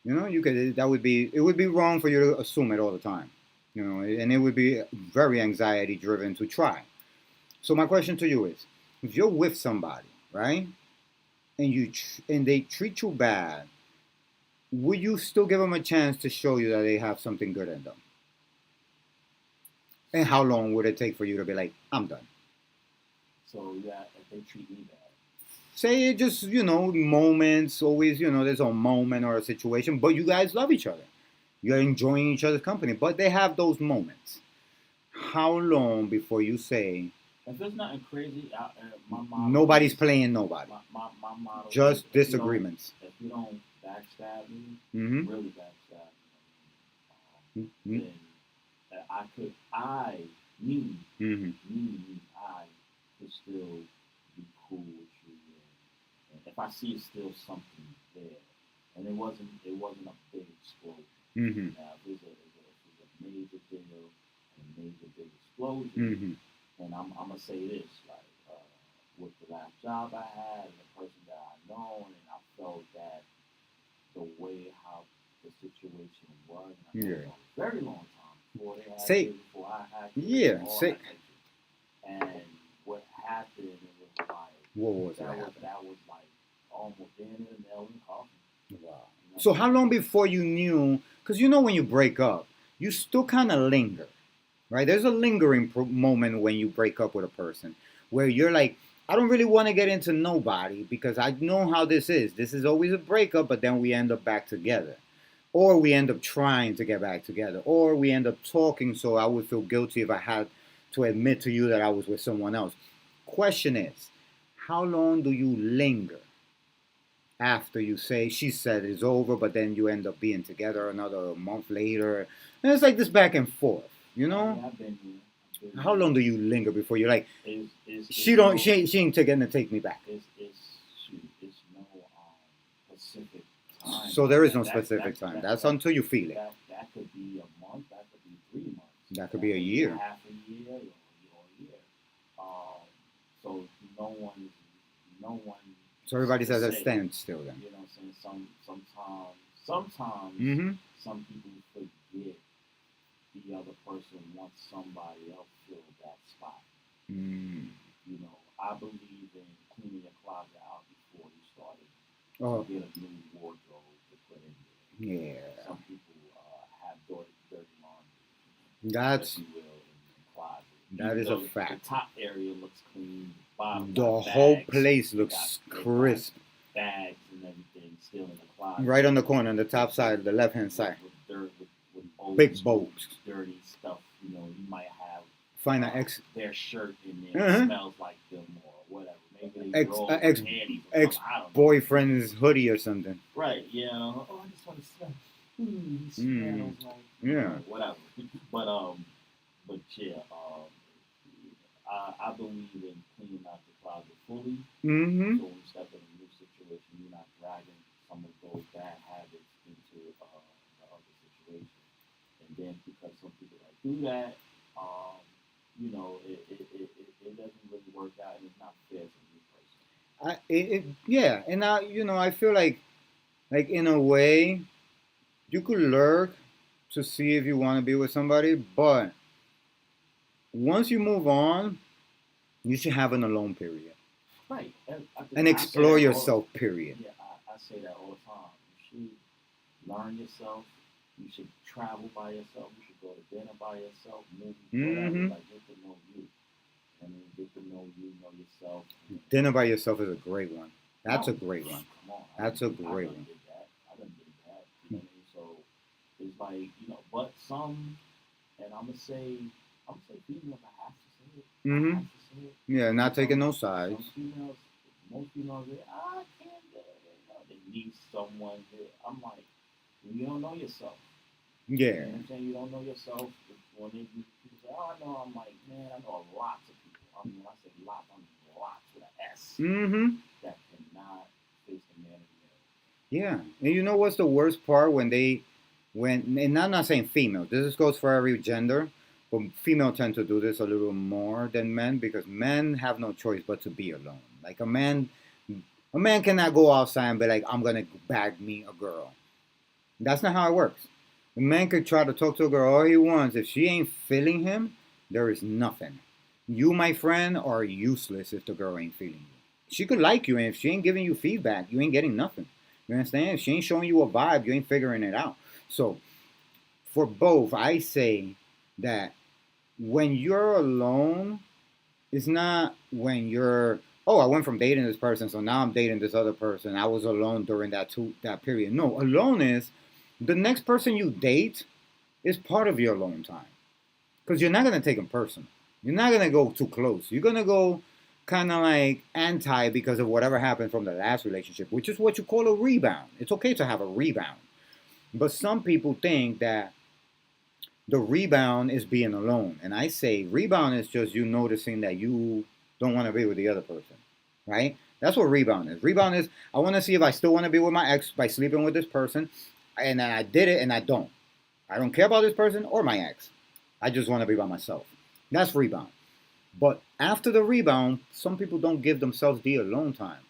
You know, it would be wrong for you to assume it all the time. You know, and it would be very anxiety driven to try. So my question to you is, if you're with somebody, right? And they treat you bad, would you still give them a chance to show you that they have something good in them? And how long would it take for you to be like, I'm done? So yeah, if they treat me bad, Say it just, moments, always, there's a moment or a situation, but you guys love each other. You're enjoying each other's company, but they have those moments. How long before you say If it's nothing crazy, my motto nobody's is- playing nobody? my motto is Just if you don't- disagreements. If you don't backstab me, Mm-hmm. really backstab me, Mm-hmm. then me, Mm-hmm. I could still be cool with you. And if I see it's still something there, and it wasn't a big explosion. Mm-hmm. Now, if it's a major deal, and a major big explosion, Mm-hmm. and I'm gonna say this, like with the last job I had and the person that I know, and I felt that the way how the situation was, and I know Yeah. it was a very long time before they had Say- kids, before I had kids, Yeah, all say- that type of shit. And what happened, it was like What was that that? that was like almost in the nail in the coffin. Wow. You know? So how long before you knew? Because you know when you break up, you still kind of linger, right? There's a lingering moment when you break up with a person where you're like, I don't really want to get into nobody because I know how this is. This is always a breakup, but then we end up back together. Or we end up trying to get back together. Or we end up talking, so I would feel guilty if I had to admit to you that I was with someone else. Question is, how long do you linger after you say she said it's over, but then you end up being together another month later? And it's like this back and forth, you know? Yeah, I've been here. How long do you linger before you're like, It's she no- ain't gonna take me back? It's no specific time. So there is no That- specific that- time. that- That's that- until you feel it. That could be a month. That could be 3 months. That could be a year. Half a year or a year. So no one. So everybody says a say, standstill then. You know what I'm saying? Sometimes Mm-hmm. some people forget the other person wants somebody else fill that spot. Mm. You know, I believe in cleaning your closet out before you started Oh, to get a new wardrobe to put in there. yeah. Some people have dirty laundry, That's if you will, in the closet. that Even is a though fact. The top area looks clean. Bottom The got whole bags, place they looks got crisp. bags and everything still in the closet. Right on the corner, on the top side, the left hand side. With dirt, with old Big school bulbs. dirty stuff. You know, you might have Find an ex their shirt in there Uh-huh. smells like them or whatever. Maybe they Ex- roll ex- panties or ex- something, I don't know. boyfriend's hoodie or something. Right, yeah. Oh, I just want to smell. He smells Mm. like Yeah. whatever. But yeah, I believe in cleaning out the closet fully. Mm-hmm. So when you step in a new situation, you're not dragging some of those bad habits into the other situation. And then because some people like do that, you know, it doesn't really work out, and it's not fair to me personally. Yeah, and I feel like in a way, you could lurk to see if you want to be with somebody, but once you move on, you should have an alone period Right. and explore yourself. Period. Yeah, I say that all the time. You should learn yourself. You should travel by yourself. You should go to dinner by yourself. Movies, whatever. Mhm. Like get to know you. I mean, get to know you, know yourself. Dinner by yourself is a great one. That's a No, great one. Come on. That's a great one. I done did that. You know what I mean? So it's like, but some, and I'm gonna say females, I have to say it. I Mhm. have to say it. Yeah, not taking no Some sides. females, most females, I can't do it. They need someone that I'm like, you don't know yourself. You know Yeah. what I'm saying? You don't know yourself. When people say, oh, I know, I'm like, man, I know lots of people. I mean, when I say lots, I mean lots with an S Mm-hmm. that cannot face the man in Yeah. And you know what's the worst part and I'm not saying female. This goes for every gender, but female tend to do this a little more than men because men have no choice but to be alone. Like a man cannot go outside and be like, I'm gonna bag me a girl. That's not how it works. A man could try to talk to a girl all he wants. If she ain't feeling him, there is nothing. You, my friend, are useless if the girl ain't feeling you. She could like you, and if she ain't giving you feedback, you ain't getting nothing. You understand? If she ain't showing you a vibe, you ain't figuring it out. So, for both, I say that when you're alone, it's not when you're, oh, I went from dating this person, so now I'm dating this other person. I was alone during that period. No, alone is The next person you date is part of your alone time. Because you're not going to take them personal. You're not going to go too close. You're going to go kind of like anti because of whatever happened from the last relationship, which is what you call a rebound. It's okay to have a rebound. But some people think that the rebound is being alone. And I say rebound is just you noticing that you don't want to be with the other person, right? That's what rebound is. Rebound is I want to see if I still want to be with my ex by sleeping with this person, and I did it and I don't. I don't care about this person or my ex. I just want to be by myself. That's rebound. But after the rebound, some people don't give themselves the alone time.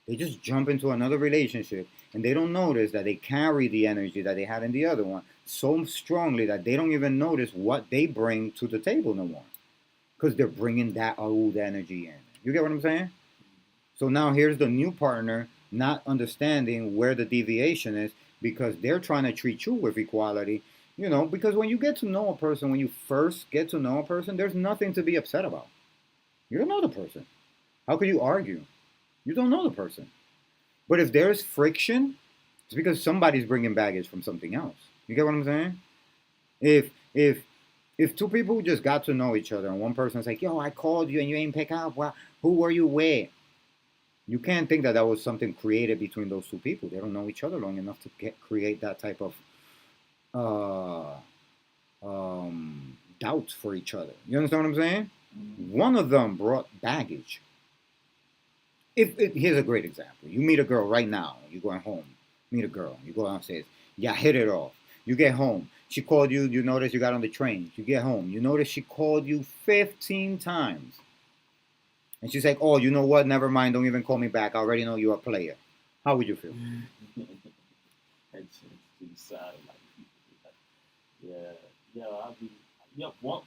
They just jump into another relationship and they don't notice that they carry the energy that they had in the other one so strongly that they don't even notice what they bring to the table no more. Because they're bringing that old energy in. You get what I'm saying? So now here's the new partner not understanding where the deviation is because they're trying to treat you with equality. Because when you get to know a person, when you first get to know a person, there's nothing to be upset about. You don't know the person. How could you argue? You don't know the person. But if there's friction, it's because somebody's bringing baggage from something else. You get what I'm saying? If two people just got to know each other and one person's like, yo, I called you and you ain't pick up. Well, who were you with? You can't think that was something created between those two people. They don't know each other long enough to create that type of doubts for each other. You understand what I'm saying? Mm-hmm. One of them brought baggage. Here's a great example. You meet a girl right now. You're going home. Meet a girl. You go downstairs. Yeah, hit it off. You get home. She called you. You notice you got on the train. You get home. You notice she called you 15 times. And she's like, oh, you know what? Never mind. Don't even call me back. I already know you're a player. How would you feel? It's too sad. I'll be.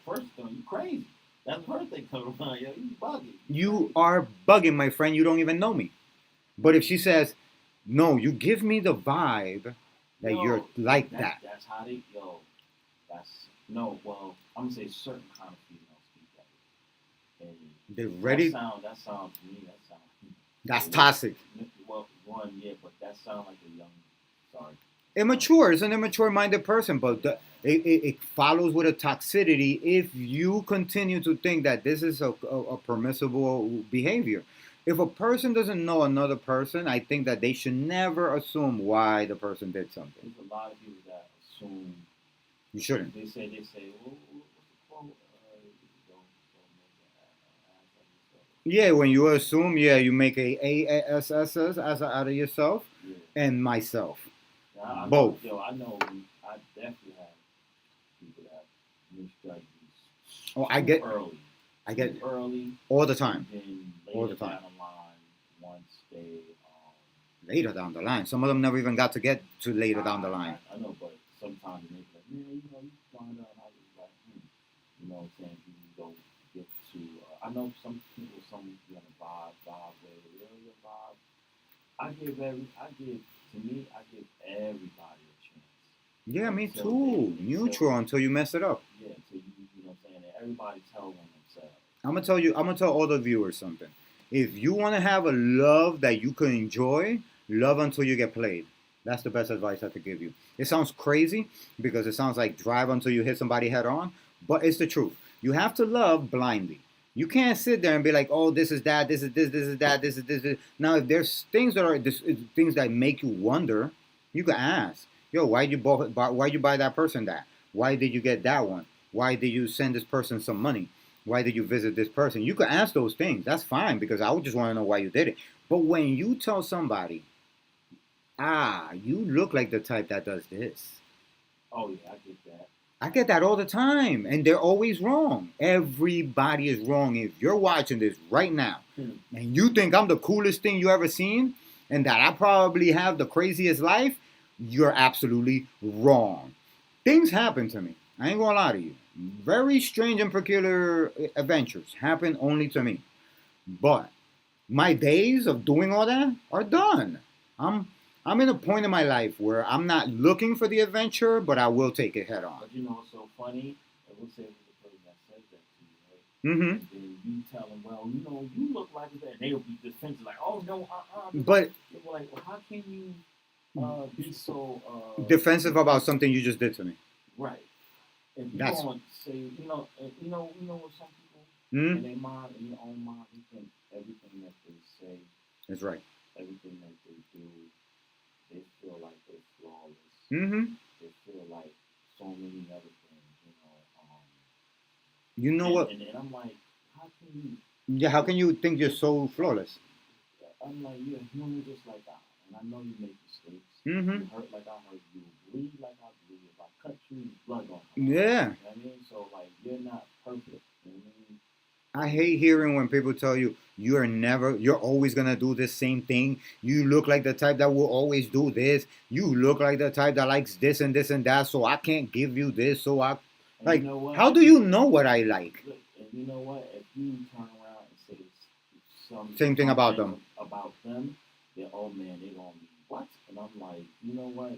First thing, you crazy. That's the first thing coming around. Yo, you bugging. You are bugging, my friend. You don't even know me. But if she says, no, you give me the vibe that you're like that. That's how they go. I'm gonna say certain kind of females speak that way. And they're ready. That sounds to me. That's toxic. Well, but that sounds like a young. Sorry. Immature. It's an immature-minded person, but it follows with a toxicity if you continue to think that this is a permissible behavior. If a person doesn't know another person, I think that they should never assume why the person did something. There's a lot of people that assume. You shouldn't. They say, well, what's the quote? Yeah, when you assume, you make a ASS out of yourself and myself. Yeah, both. I know. I definitely have people that misjudge me. Oh, I get early all the time. Then All the time. Down the line, once they later down the line. Some of them never even got to get to later down the line. I know, but sometimes they like, man, you find out. I was like, you know what I'm saying? People don't get to. I know some people, you know, vibe, your vibe. I give everybody a chance. Yeah, me too. Neutral until you mess it up. Yeah, until you know what I'm saying? Everybody tell on themselves. I'm gonna tell all the viewers something. If you want to have a love that you can enjoy, love until you get played. That's the best advice I could give you. It sounds crazy because it sounds like drive until you hit somebody head on, but it's the truth. You have to love blindly. You can't sit there and be like, oh, this is that, this is this, this is that, this is this. Now, if there's things that make you wonder, you can ask, yo, why'd you buy that person that? Why did you get that one? Why did you send this person some money? Why did you visit this person? You can ask those things. That's fine because I would just want to know why you did it. But when you tell somebody, you look like the type that does this. Oh, yeah, I get that. I get that all the time, and they're always wrong. Everybody is wrong. If you're watching this right now, and you think I'm the coolest thing you ever seen, and that I probably have the craziest life, you're absolutely wrong. Things happen to me. I ain't gonna lie to you. Very strange and peculiar adventures happen only to me. But my days of doing all that are done. I'm in a point in my life where I'm not looking for the adventure, but I will take it head on. But you know what's so funny? I will say it was the person that said that to you, right? Mm-hmm. And then you tell them, well, you know, you look like that. And they'll be defensive, like, oh, no, But they're like, well, how can you be so defensive about something you just did to me. right. If you That's don't say, what some people mm, in their mind, in their own mind, they think everything that they say, that's right. everything that they do, they feel like they're flawless. Mm-hmm. They feel like so many other things, You know what? and I'm like, how can you? Yeah. How can you think you're so flawless? I'm like, you're a human just like I am, and I know you make mistakes. Mm-hmm. You hurt like I hurt. You bleed like I bleed. If I cut you, blood gonna come out. Yeah. You know what I mean? So like, you're not perfect. You know what I mean? I hate hearing when people tell you you're always gonna do the same thing. You look like the type that will always do this. You look like the type that likes this and that. So I can't give you this. So I And like. you know what? How do you know what I like? Look, and you know what? If you turn around and say Same thing about something them. about them, then oh man, they gonna be what? And I'm like, you know what?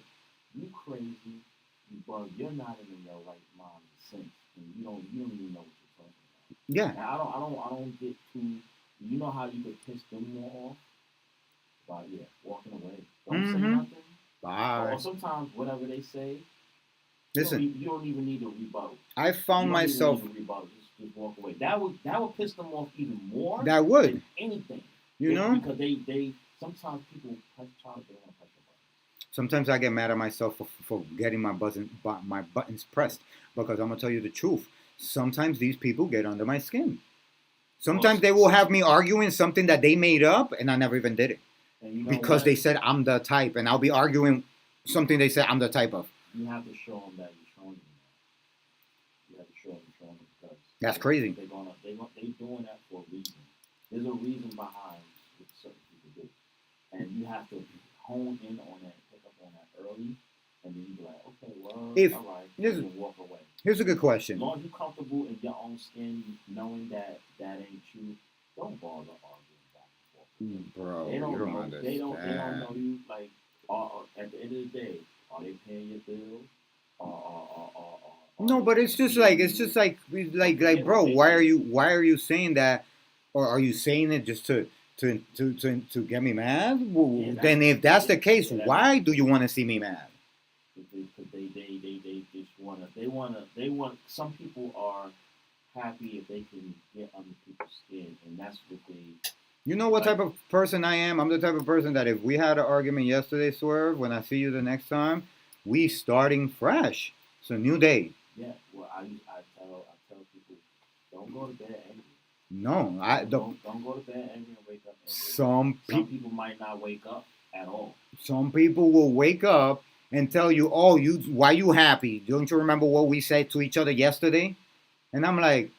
You crazy, you bug. You're not in your right mind sense, and you don't even know what you're talking about. Yeah. Now, I don't get too. You know how you could piss them more off by walking away. Don't say Mm-hmm. nothing. Bye. Or sometimes whatever they say, Listen, you don't even need a rebuttal. I found myself. Just walk away. That would piss them off even more. That would. Than anything. You know. Because they sometimes people press charge. They want to press your buttons. Sometimes I get mad at myself for getting my buttons pressed because I'm gonna tell you the truth. Sometimes these people get under my skin. Sometimes they will have me arguing something that they made up and I never even did it. And you know because what? they said I'm the type, and I'll be arguing something they said I'm the type of. You have to show them that you're showing them that. You have to show them because that's crazy. They doing that for a reason. There's a reason behind what certain people do, and you have to hone in on that, pick up on that early, and then you be like, okay, well, all right, you can walk away. Here's a good question. As long as you're comfortable in your own skin, knowing that ain't you, don't bother arguing back and forth. Bro, they don't you don't know. understand. They don't know you. Like, at the end of the day, are they paying your bills? No, but it's just like, bro, why are you saying that, or are you saying it just to get me mad? Then if that's the case, why do you want to see me mad? Because they just wanna. Some people are happy if they can get under people's skin, and that's what they. You know what type of person I am? I'm the type of person that if we had an argument yesterday, Swerve, when I see you the next time, we starting fresh. It's a new day. Yeah, well, I tell people, don't go to bed angry. No, don't go to bed angry and wake up angry. Some people might not wake up at all. Some people will wake up and tell you, "Oh, why you happy? Don't you remember what we said to each other yesterday?" And I'm like,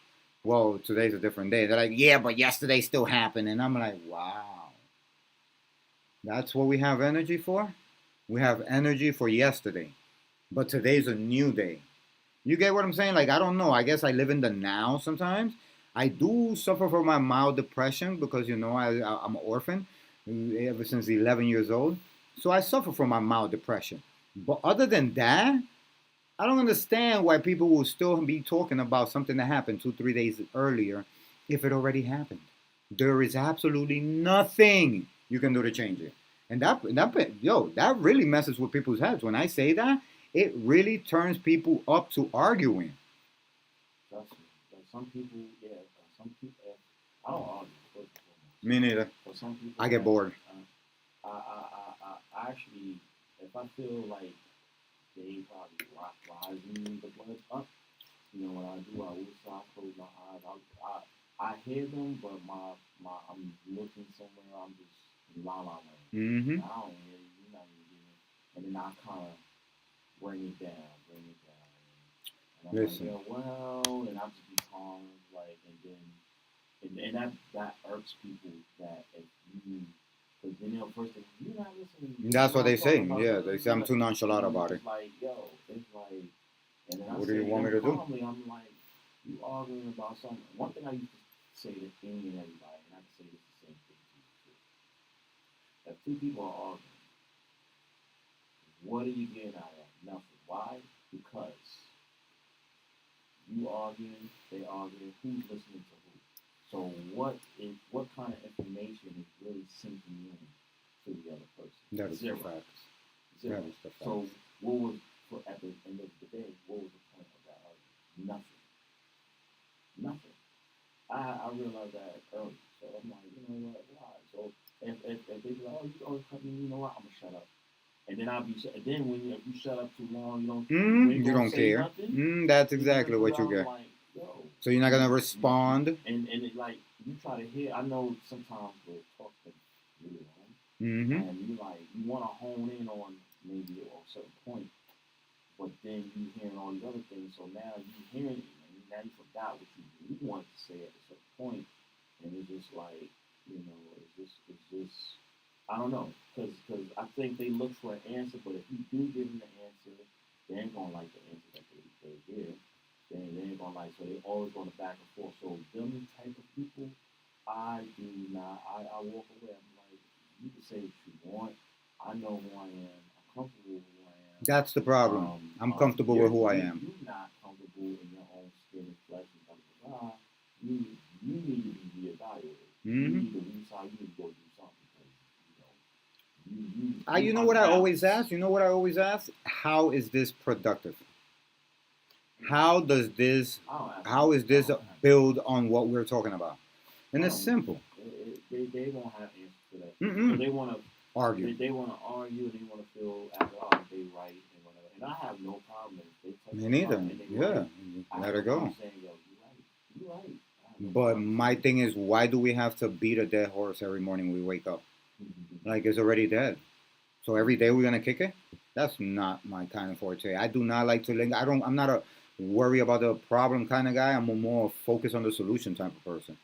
"Well, today's a different day." They're like, "Yeah, but yesterday still happened." And I'm like, "Wow, that's what we have energy for? We have energy for yesterday, but today's a new day." You get what I'm saying? Like, I don't know. I guess I live in the now sometimes. I do suffer from my mild depression because, I'm an orphan ever since 11 years old. So I suffer from my mild depression. But other than that, I don't understand why people will still be talking about something that happened 2-3 days earlier if it already happened. There is absolutely nothing you can do to change it. And that really messes with people's heads. When I say that, it really turns people up to arguing. Trust me. But some people, I don't argue. Me neither. But some people, I get bored. I actually, if I feel like they probably rising the blood up, when I do, I will stop, close my eyes. I hear them, but I'm looking somewhere. I'm just la la land. Mm-hmm. I don't hear you. You're not even getting. And then I kind of bring it down. And I'm Listen. like, well, and I'll just be calm, like, and that irks people that if you, because then first thing, you're not listening. That's what they say. Yeah, they say I'm too nonchalant about it. It's like, it's like, and then what do you want me to do? I'm like, you arguing about something. One thing I used to say to any and everybody, and I can say this the same thing to you too. If two people are arguing, what are you getting out of that? Nothing. Why? Because you arguing, they arguing, who's listening to who? So what kind of information is really sinking in to the other person? That is Zero. fact. Zero. That is the fact. So what was at the end of the day? What was the point of that argument? Nothing. Nothing. I realized that early. So I'm like, you know what? Why? So if they be like, oh, you always cut me, you know what? I'm gonna shut up. And then I'll be. And then when if you shut up too long, you don't. You gonna don't say care. Nothing, That's exactly what you I'm get. like, yo. So you're not gonna respond. And it, like you try to hear. I know sometimes the talk can really long, Mm-hmm. and you like you want to hone in on maybe a certain point, but then you hearing all these other things. So now you hearing it, and now you forgot what you wanted to say at a certain point, and it's just like it's just I don't know, because I think they look for an answer, but if you do give them the answer, they ain't gonna like the answer that they give. They ain't gonna like, so they always going back and forth. So them type of people, I do not. I walk away. I'm like, you can say what you want. I know who I am. I'm comfortable with who I am. That's the problem. I'm comfortable with who I am. You're not comfortable in your own skin and flesh and blah blah blah. You need to be reevaluated. You need to decide. You need to go do something because You know what I always ask? You know what I always ask? How is this productive? How does this? How is this build on what we're talking about? And it's simple. They won't have answers for that. So they want to argue. They want to argue and they want to feel as oh they right and whatever. And I have no problem if they touch. Me neither. Yeah, let it go. You right. But my thing is, why do we have to beat a dead horse every morning we wake up? Like it's already dead. So every day we're gonna kick it? That's not my kind of forte. I do not like to link. I'm not a worry about the problem kind of guy. I'm a more focused on the solution type of person.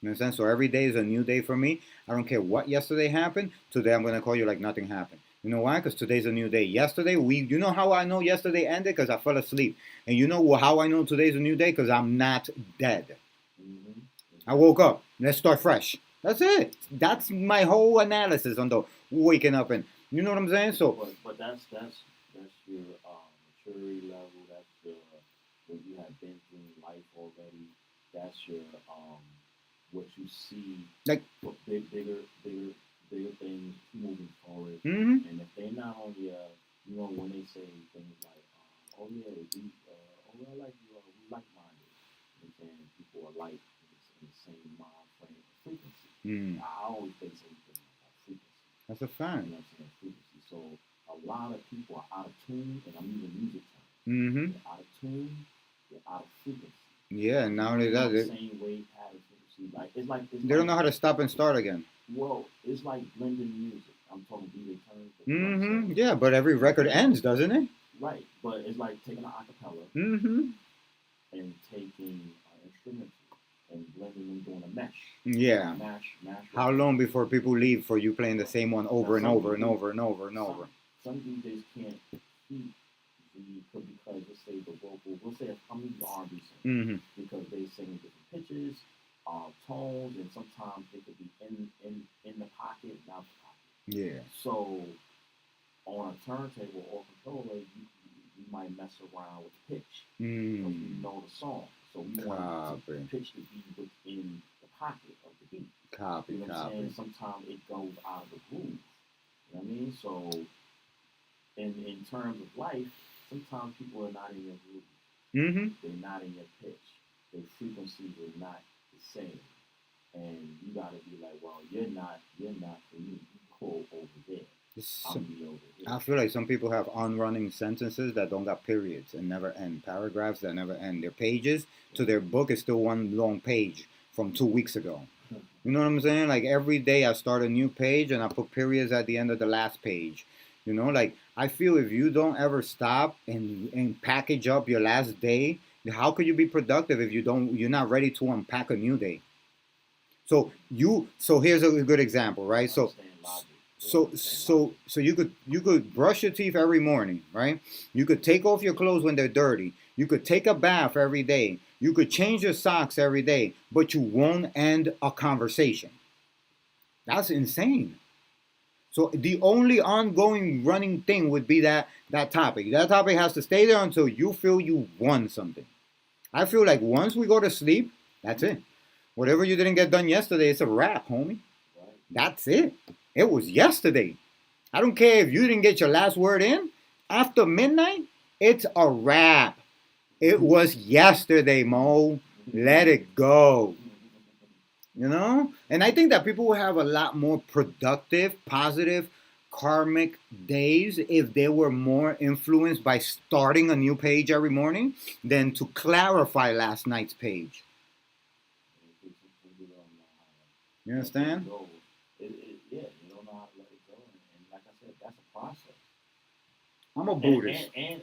You understand? So every day is a new day for me. I don't care what yesterday happened. Today I'm gonna call you like nothing happened. You know why? Because today's a new day. Yesterday you know how I know yesterday ended? Because I fell asleep. And you know how I know today's a new day? Because I'm not dead. I woke up. Let's start fresh. That's it. That's my whole analysis on the waking up and you know what I'm saying. So, but that's your maturity level. That's your what you have been through in life already. That's your what you see like for bigger things moving forward. And if they're not on your, when they say things like, oh yeah, I like you, we like-minded. You know what I'm saying? People are like in the same mind frame of frequency. I always think something about frequency. That's a fact. You know what I'm saying? Frequency. So a lot of people are out of tune, and I'm using music terms. They're out of tune, they're out of frequency. Yeah, and not only that, same way pattern frequency. Like they don't know how to stop and start again. Well, it's like blending music. I'm talking DJ terms. Yeah, but every record ends, doesn't it? Right, but it's like taking an acapella and taking an instrumental and blending them, doing a mesh. Yeah. Mash. How long before people leave for you playing the same one over and over and over and over and over? Some DJs can't keep because let's say the vocal, we'll say I'm using R&B singers because they sing different pitches, tones, and sometimes it could be in the pocket, not the pocket. Yeah. So on a turntable or controller, you might mess around with the pitch because you know the song. So we want the pitch to be within the pocket of the beat. Copy. You know what I'm saying? Sometimes it goes out of the groove. You know what I mean? So in terms of life, sometimes people are not in your groove. They're not in your pitch. Their frequencies are not the same. And you gotta be like, well, you're not for me. You go over there. I'll be over here. I feel like some people have on-running sentences that don't got periods and never end. Paragraphs that never end. Their pages to their book is still one long page from 2 weeks ago. You know what I'm saying? Like every day I start a new page and I put periods at the end of the last page. You know, like I feel if you don't ever stop and package up your last day, how could you be productive if you're not ready to unpack a new day? So here's a good example, right? So you could brush your teeth every morning, right? You could take off your clothes when they're dirty. You could take a bath every day. You could change your socks every day, but you won't end a conversation. That's insane. So the only ongoing running thing would be that topic. That topic has to stay there until you feel you won something. I feel like once we go to sleep, that's it. Whatever you didn't get done yesterday, it's a wrap, homie. That's it. It was yesterday. I don't care if you didn't get your last word in. After midnight, it's a wrap. It was yesterday, Mo. Let it go. You know? And I think that people will have a lot more productive, positive, karmic days if they were more influenced by starting a new page every morning than to clarify last night's page. You understand? Yeah, you don't know how to let it go, and like I said, that's a process. I'm a Buddhist. And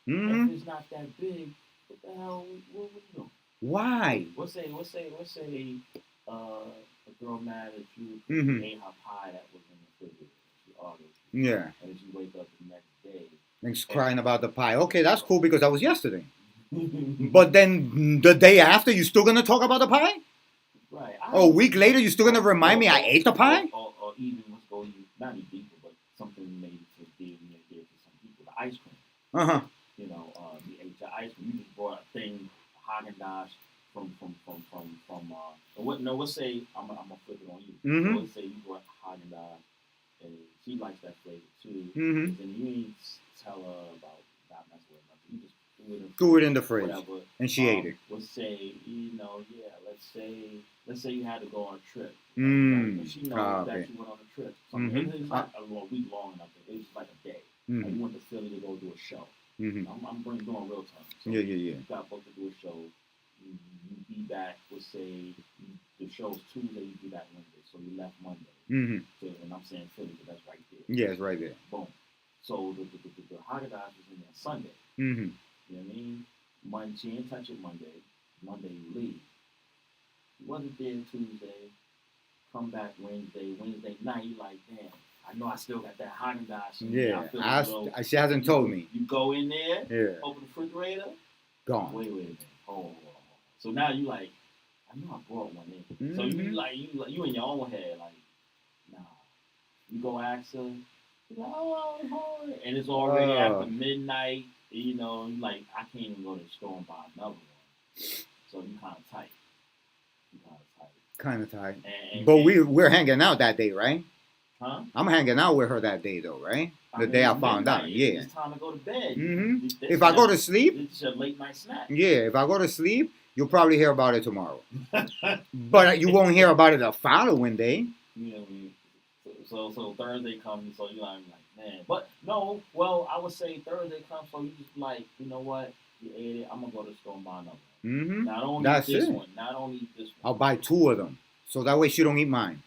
Mm-hmm. if it's not that big, what the hell? What you doing? Why? Let's say a girl mad at you because Mhm. you ate her pie that was in the refrigerator. She argued, Yeah. and then you wake up the next day. And he's crying about the pie. Okay, that's cool because that was yesterday. But then the day after, you still gonna talk about the pie? Right. Oh, a week later, you still gonna remind me I ate the pie? Or even what's going not even deeper, but something made to be near dear to some people. The ice cream. Uh huh. You know, you ate your ice cream. You just brought a thing, Haagen-Dazs from what? No, let's say I'm gonna flip it on you. Mhm. So let's say you brought Haagen-Dazs, and she likes that flavor too. Mhm. And then you ain't tell her about not messing with nothing. You just Threw it in the fridge, whatever, and she ate it. Let's say let's say you had to go on a trip. Mm. She knows Ah, that okay. you went on a trip. Mhm. It's not a week long enough. It was like a day. Like Mhm. you went to Philly to go do a show. Mhm. I'm doing real time. So Yeah. you got booked to do a show. You be back. Let's say the show's Tuesday. You be back Wednesday. So you left Monday. Mhm. So, and I'm saying Philly, but that's right there. Yeah, it's right there. Boom. So the Haagen-Dazs was in there Sunday. Mhm. You know what I mean? Monday, she ain't touch it Monday. Monday you leave. You wasn't there Tuesday. Come back Wednesday. Wednesday night, you like, damn, I know I still got that Haagen-Dazs. Yeah, she hasn't told me. You go in there, Yeah, open the refrigerator. gone. Wait a minute. Hold on. So now you like, I know I brought one in. So you in your own head like, nah. You go ask her. You're like, oh, I'm hungry. And it's already after midnight. You know, like I can't even go to the store and buy another one. So you kind of tight. Kind of tight. And But we're hanging out that day, right? Huh? I'm hanging out with her that day, though, right? The day I found out. Yeah. It's time to go to bed. Mhm. If I go to sleep, it's a late night snack. yeah. If I go to sleep, you'll probably hear about it tomorrow. But you won't hear about it the following day. You know what I mean? So Thursday comes, so you're like, man. But no, well, I would say Thursday comes, so you just like, you know what? You ate it. I'm gonna go to the store and buy another one. Mm-hmm. Not only That's this it. one. Not only this one. I'll buy 2 of them, so that way she don't eat mine.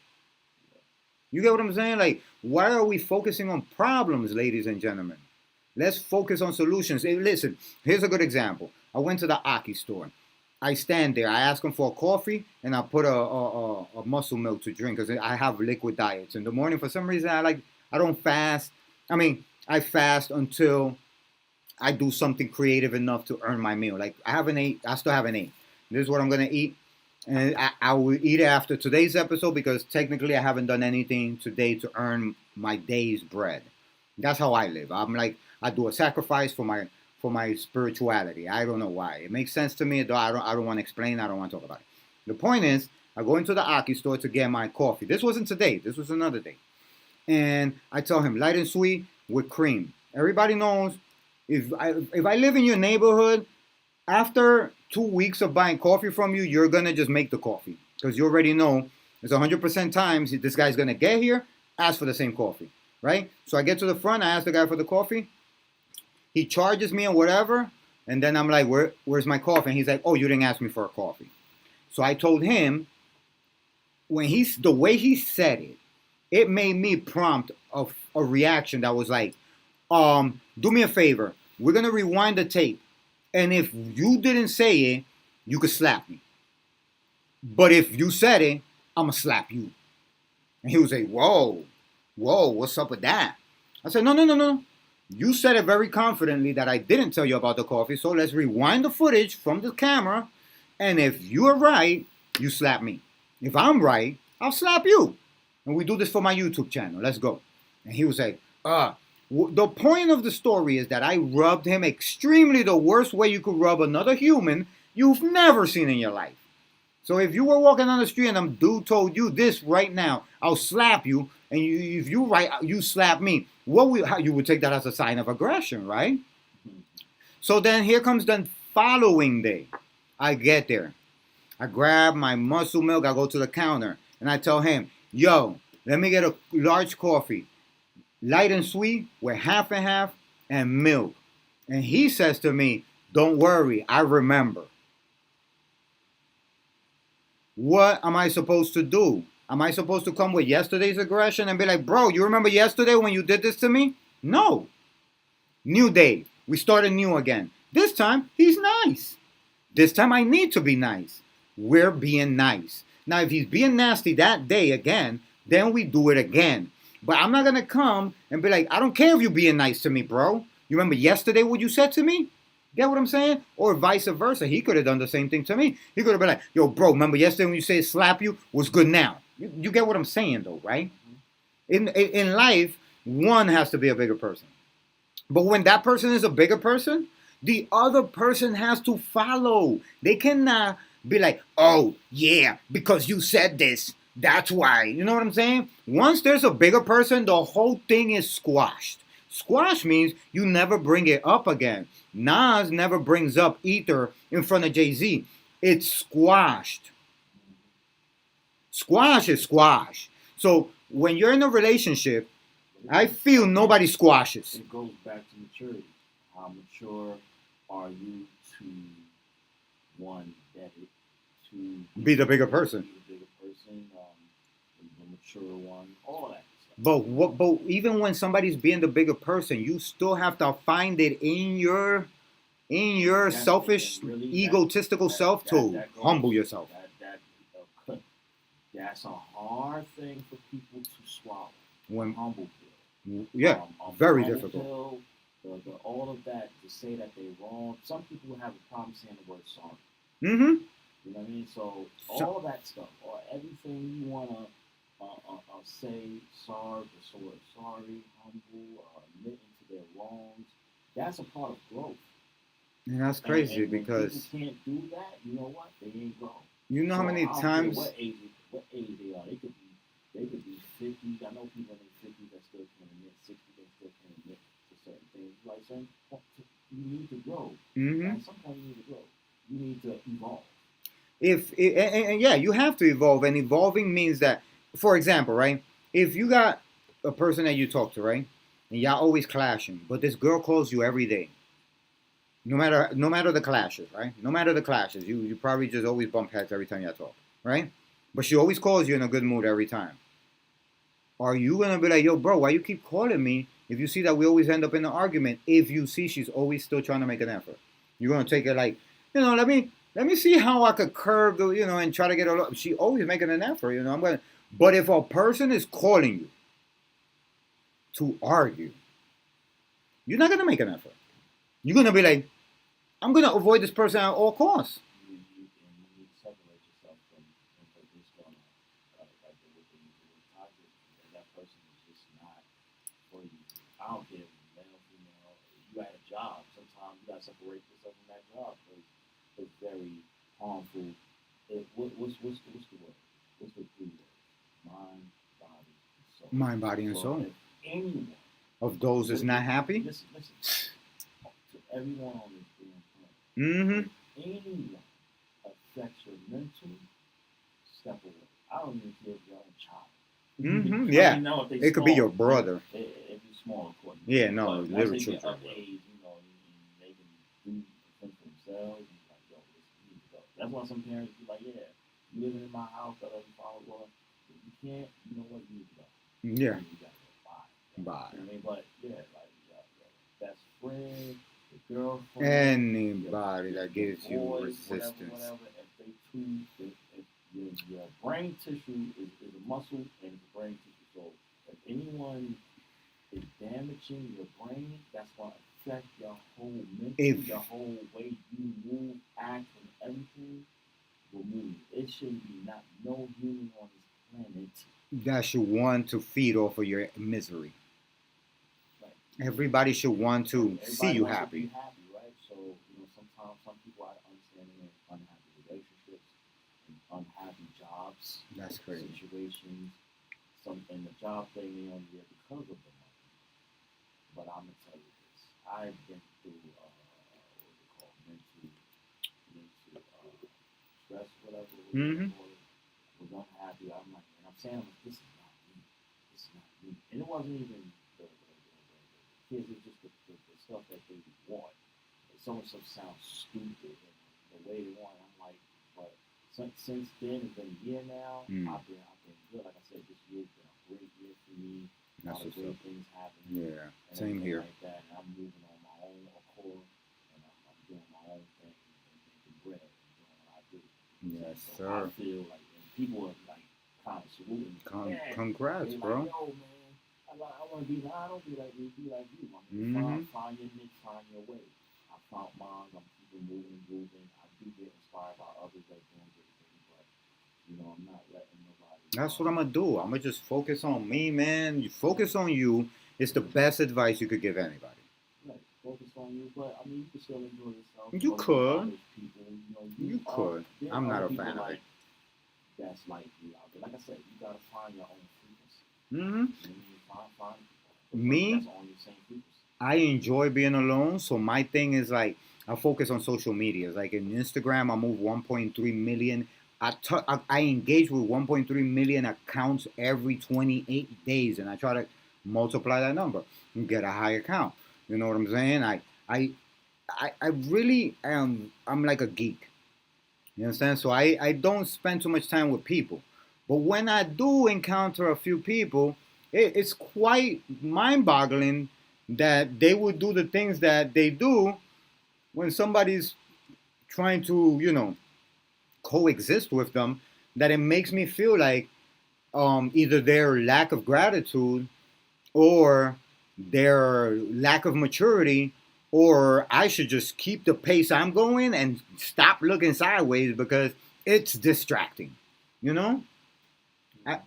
You get what I'm saying? Like, why are we focusing on problems, ladies and gentlemen? Let's focus on solutions. Hey, listen, here's a good example. I went to the Aki store. I stand there. I ask them for a coffee, and I put a muscle milk to drink because I have liquid diets. In the morning, for some reason, I don't fast. I mean, I fast until I do something creative enough to earn my meal. Like I haven't ate. I still haven't ate. This is what I'm gonna eat, and I will eat it after today's episode because technically I haven't done anything today to earn my day's bread. That's how I live. I'm like I do a sacrifice for my spirituality. I don't know why. It makes sense to me, though I don't want to explain. I don't want to talk about it. The point is, I go into the Aki store to get my coffee. This wasn't today. This was another day. And I tell him light and sweet with cream. Everybody knows if I live in your neighborhood, after 2 weeks of buying coffee from you, you're gonna just make the coffee because you already know it's 100% times this guy's gonna get here, ask for the same coffee, right? So I get to the front, I ask the guy for the coffee. He charges me and whatever, and then I'm like, where's my coffee? And he's like, oh, you didn't ask me for a coffee. So I told him the way he said it, it made me prompt a reaction that was like, do me a favor. We're gonna rewind the tape, and if you didn't say it, you could slap me. But if you said it, I'm gonna slap you. And he was like, whoa, what's up with that? I said, no. You said it very confidently that I didn't tell you about the coffee, so let's rewind the footage from the camera, and if you're right, you slap me. If I'm right, I'll slap you. And we do this for my YouTube channel. Let's go. And he was like, the point of the story is that I rubbed him extremely the worst way you could rub another human you've never seen in your life. So if you were walking on the street and some dude told you this right now, I'll slap you, and if you slap me, how you would take that as a sign of aggression, right? So then here comes the following day. I get there. I grab my muscle milk. I go to the counter and I tell him, yo, let me get a large coffee, light and sweet with half and half and milk. And he says to me, don't worry, I remember. What am I supposed to do? Am I supposed to come with yesterday's aggression and be like, bro, you remember yesterday when you did this to me? No. New day. We started new again. This time, he's nice. This time, I need to be nice. We're being nice. Now, if he's being nasty that day again, then we do it again. But I'm not going to come and be like, I don't care if you're being nice to me, bro. You remember yesterday what you said to me? Get what I'm saying? Or vice versa. He could have done the same thing to me. He could have been like, yo, bro, remember yesterday when you said slap you? Was good now. You get what I'm saying, though, right? In life, one has to be a bigger person. But when that person is a bigger person, the other person has to follow. They cannot be like, oh, yeah, because you said this. That's why. You know what I'm saying? Once there's a bigger person, the whole thing is squashed. Squash means you never bring it up again. Nas never brings up Ether in front of Jay-Z. It's squashed. Squash is squash. So when you're in a relationship, I feel nobody squashes. It goes back to maturity. How mature are you to one that it to Be the bigger person. Be the bigger person, the mature one, all that stuff. But even when somebody's being the bigger person, you still have to find it in your selfish, egotistical self to humble yourself. That's a hard thing for people to swallow. When humble pill. Yeah, very difficult. Pill, all of that to say that they're wrong. Some people have a problem saying the word sorry. Mm-hmm. You know what I mean? So all that stuff, or everything you wanna say sorry, humble, admitting to their wrongs. That's a part of growth. And that's crazy and because people can't do that. You know what? They ain't grown. You know how many times? What age they are? They could be 50. I know people in their 50s that still can't admit. 60 that still can't admit to certain things. Like saying, you need to grow. Mm-hmm. At some point, you need to grow. You need to evolve. Yeah, you have to evolve, and evolving means that, for example, right? If you got a person that you talk to, right, and y'all always clashing, but this girl calls you every day. No matter the clashes, right? No matter the clashes, you probably just always bump heads every time y'all talk, right? But she always calls you in a good mood every time. Are you gonna be like, yo, bro, why you keep calling me if you see that we always end up in an argument? If you see she's always still trying to make an effort, you're gonna take it like, let me see how I could curve the, and try to get her. She always making an effort, I'm gonna. But if a person is calling you to argue, you're not gonna make an effort. You're gonna be like, I'm gonna avoid this person at all costs. You need to separate yourself from what's going on. Like the toxic, that person is just not for you. I don't care if you're male, female. You at a job, sometimes you gotta separate yourself from that job because it's very harmful. What's the word? What's the three words? Mind, body, and soul. Mind, body, and soul. If anyone of those is not happy. Listen. To everyone on this damn planet. Mm-hmm. If anyone affects your mental, step away. I don't even care if you're a child. Mm-hmm. Yeah. It could be your brother. If you're small, of course. Yeah, no, little children. Of age, they can do things for themselves. And like, yo, you need to go. That's why some parents be like, yeah, you living in my house, I love you, follow law. If you can't, you know what, you need to go. Yeah. You gotta go. Bye. You know what I mean? But yeah, like your best friend, your girlfriend, anybody that gives you boys, resistance. Whatever, if your brain tissue is a muscle and it's a brain tissue. So if anyone is damaging your brain, that's going to affect your whole mental, your whole way you move, act, and everything will move. It should be not no human on this planet that should want to feed off of your misery. Right. Everybody should want to see you happy. Be happy, right? So sometimes some people I understand in unhappy relationships, and unhappy jobs, That's crazy. situations. And the job thing they only there because of the money. But I'm gonna tell you this: I've been through what they call mental stress, whatever. Mm-hmm. Was unhappy. I'm like, and I'm saying, this is not me. This is not me. And it wasn't even the kids. It was just the stuff that they want. Some of the stuff sounds stupid, and the way they want. I'm like, but since then, it's been a year now. I've been good. Like I said, this year's been a great year for me. A lot of great things happening. Yeah, same here. Like that, and I'm moving on my own accord, and I'm doing my own thing, and making bread, and doing what I do. Yes, so sir. I feel like, and people are like kind of saluting me. Congrats, they're bro. like, yo, man, I want to be. I don't be like me. Be like you. I mean, find your niche, find your way. I found mine. I'm keeping moving and grooving. I do get inspired by others that doing great things, but I'm not letting nobody. That's what I'm gonna do. I'm gonna just focus on me, man. You focus on you. It's the best advice you could give anybody. Right, focus on you, but I mean, you can still enjoy yourself. You could. People, you could. I'm not a fan of it. That's like you out there. Like I said, you gotta find your own frequency. Mm-hmm. Find Me, that's on your same frequency. I enjoy being alone. So my thing is like I focus on social media. Like in Instagram, I move 1.3 million. I engage with 1.3 million accounts every 28 days, and I try to multiply that number and get a high account. You know what I'm saying? I really am. I'm like a geek. You understand? So I don't spend too much time with people, but when I do encounter a few people, it's quite mind-boggling that they would do the things that they do when somebody's trying to coexist with them, that it makes me feel like either their lack of gratitude or their lack of maturity, or I should just keep the pace I'm going and stop looking sideways because it's distracting.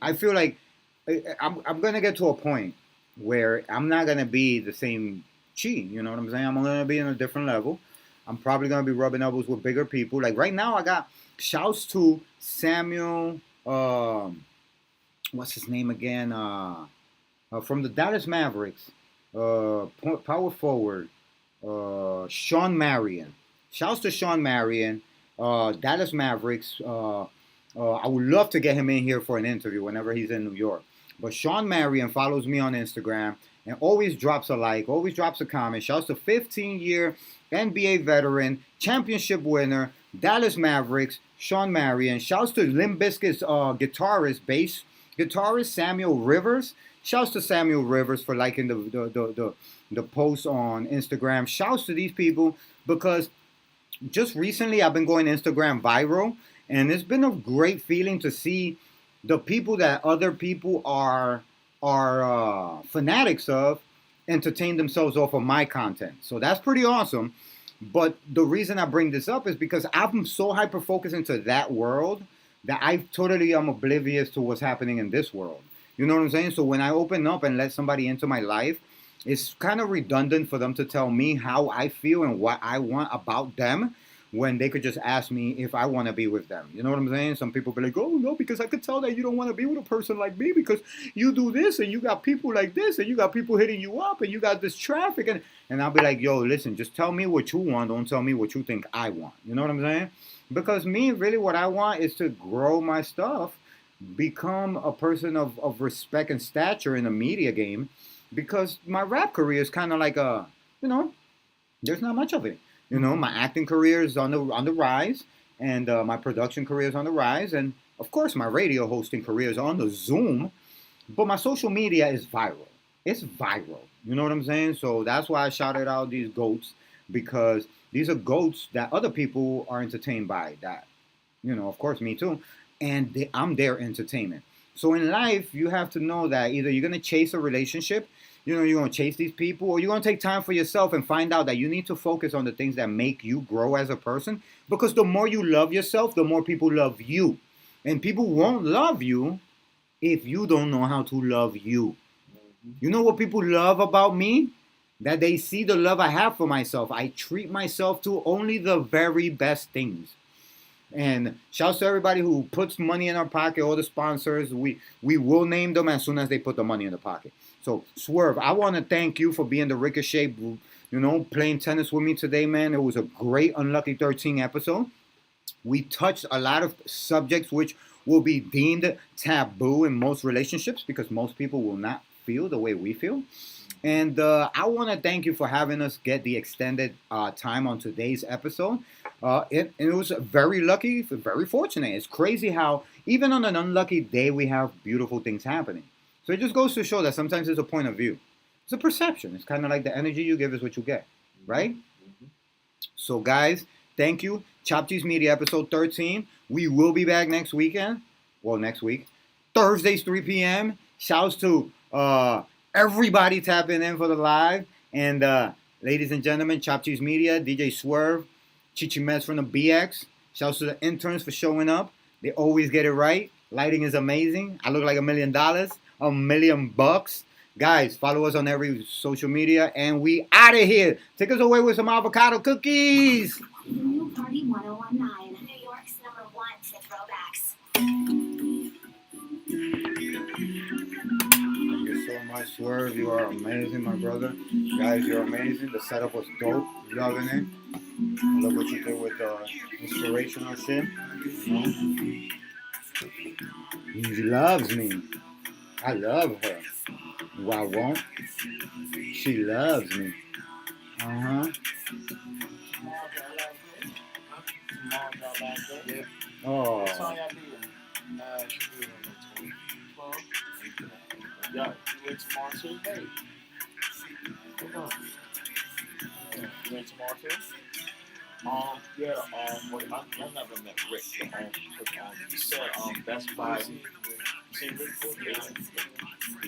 I feel like I'm going to get to a point where I'm not going to be the same Chi. You know what I'm saying? I'm going to be in a different level. I'm probably going to be rubbing elbows with bigger people. Like right now, I got shouts to Samuel, what's his name again? From the Dallas Mavericks, power forward, Sean Marion. Shouts to Sean Marion, Dallas Mavericks. I would love to get him in here for an interview whenever he's in New York. But Sean Marion follows me on Instagram and always drops a like, always drops a comment. Shouts to 15-year NBA veteran, championship winner, Dallas Mavericks, Sean Marion. Shouts to Limp Bizkit's bass guitarist Samuel Rivers. Shouts to Samuel Rivers for liking the post on Instagram. Shouts to these people because just recently I've been going Instagram viral, and it's been a great feeling to see the people that other people are fanatics of entertain themselves off of my content. So that's pretty awesome. But the reason I bring this up is because I'm so hyper focused into that world that I totally am oblivious to what's happening in this world. You know what I'm saying? So when I open up and let somebody into my life, it's kind of redundant for them to tell me how I feel and what I want about them when they could just ask me if I want to be with them. You know what I'm saying? Some people be like, oh, no, because I could tell that you don't want to be with a person like me because you do this and you got people like this and you got people hitting you up and you got this traffic. And I'll be like, yo, listen, just tell me what you want. Don't tell me what you think I want. You know what I'm saying? Because me, really what I want is to grow my stuff, become a person of respect and stature in the media game, because my rap career is kind of like there's not much of it. My acting career is on the rise, and my production career is on the rise, and of course my radio hosting career is on the Zoom, but my social media is viral. It's viral. You know what I'm saying? So that's why I shouted out these goats, because these are goats that other people are entertained by. That, of course me too, and I'm their entertainment. So in life, you have to know that either you're gonna chase a relationship, you're going to chase these people, or you're going to take time for yourself and find out that you need to focus on the things that make you grow as a person. Because the more you love yourself, the more people love you. And people won't love you if you don't know how to love you. You know what people love about me? That they see the love I have for myself. I treat myself to only the very best things. And shouts to everybody who puts money in our pocket, all the sponsors. We will name them as soon as they put the money in the pocket. So Swerve, I want to thank you for being the Ricochet, playing tennis with me today, man. It was a great Unlucky 13 episode. We touched a lot of subjects which will be deemed taboo in most relationships because most people will not feel the way we feel. And I want to thank you for having us get the extended time on today's episode. It was very lucky, very fortunate. It's crazy how even on an unlucky day we have beautiful things happening. So it just goes to show that sometimes it's a point of view. It's a perception. It's kind of like the energy you give is what you get, right? Mm-hmm. So guys, thank you. Chop Cheese Media episode 13. We will be back next weekend. Well, next week. Thursdays, 3 p.m. Shouts to everybody tapping in for the live. And ladies and gentlemen, Chop Cheese Media, DJ Swerve, Chichi Mez from the BX. Shouts to the interns for showing up. They always get it right. Lighting is amazing. I look like $1 million, $1 million. Guys, follow us on every social media, and we out of here. Take us away with some avocado cookies. New Party 1019, New York's #1 for throwbacks. Thank you so much, Swerve. You are amazing, my brother. Guys, you're amazing. The setup was dope. Loving it. I love what you did with inspirational shit. She loves me. I love her. Why won't? She loves me. Uh-huh. Oh. What song y'all doing? She did on the 12. Yeah, you went tomorrow too? Hey. Come on. You went tomorrow too? Yeah, I never met Rick. But, you said Best Buy. You seen Rick? Yeah.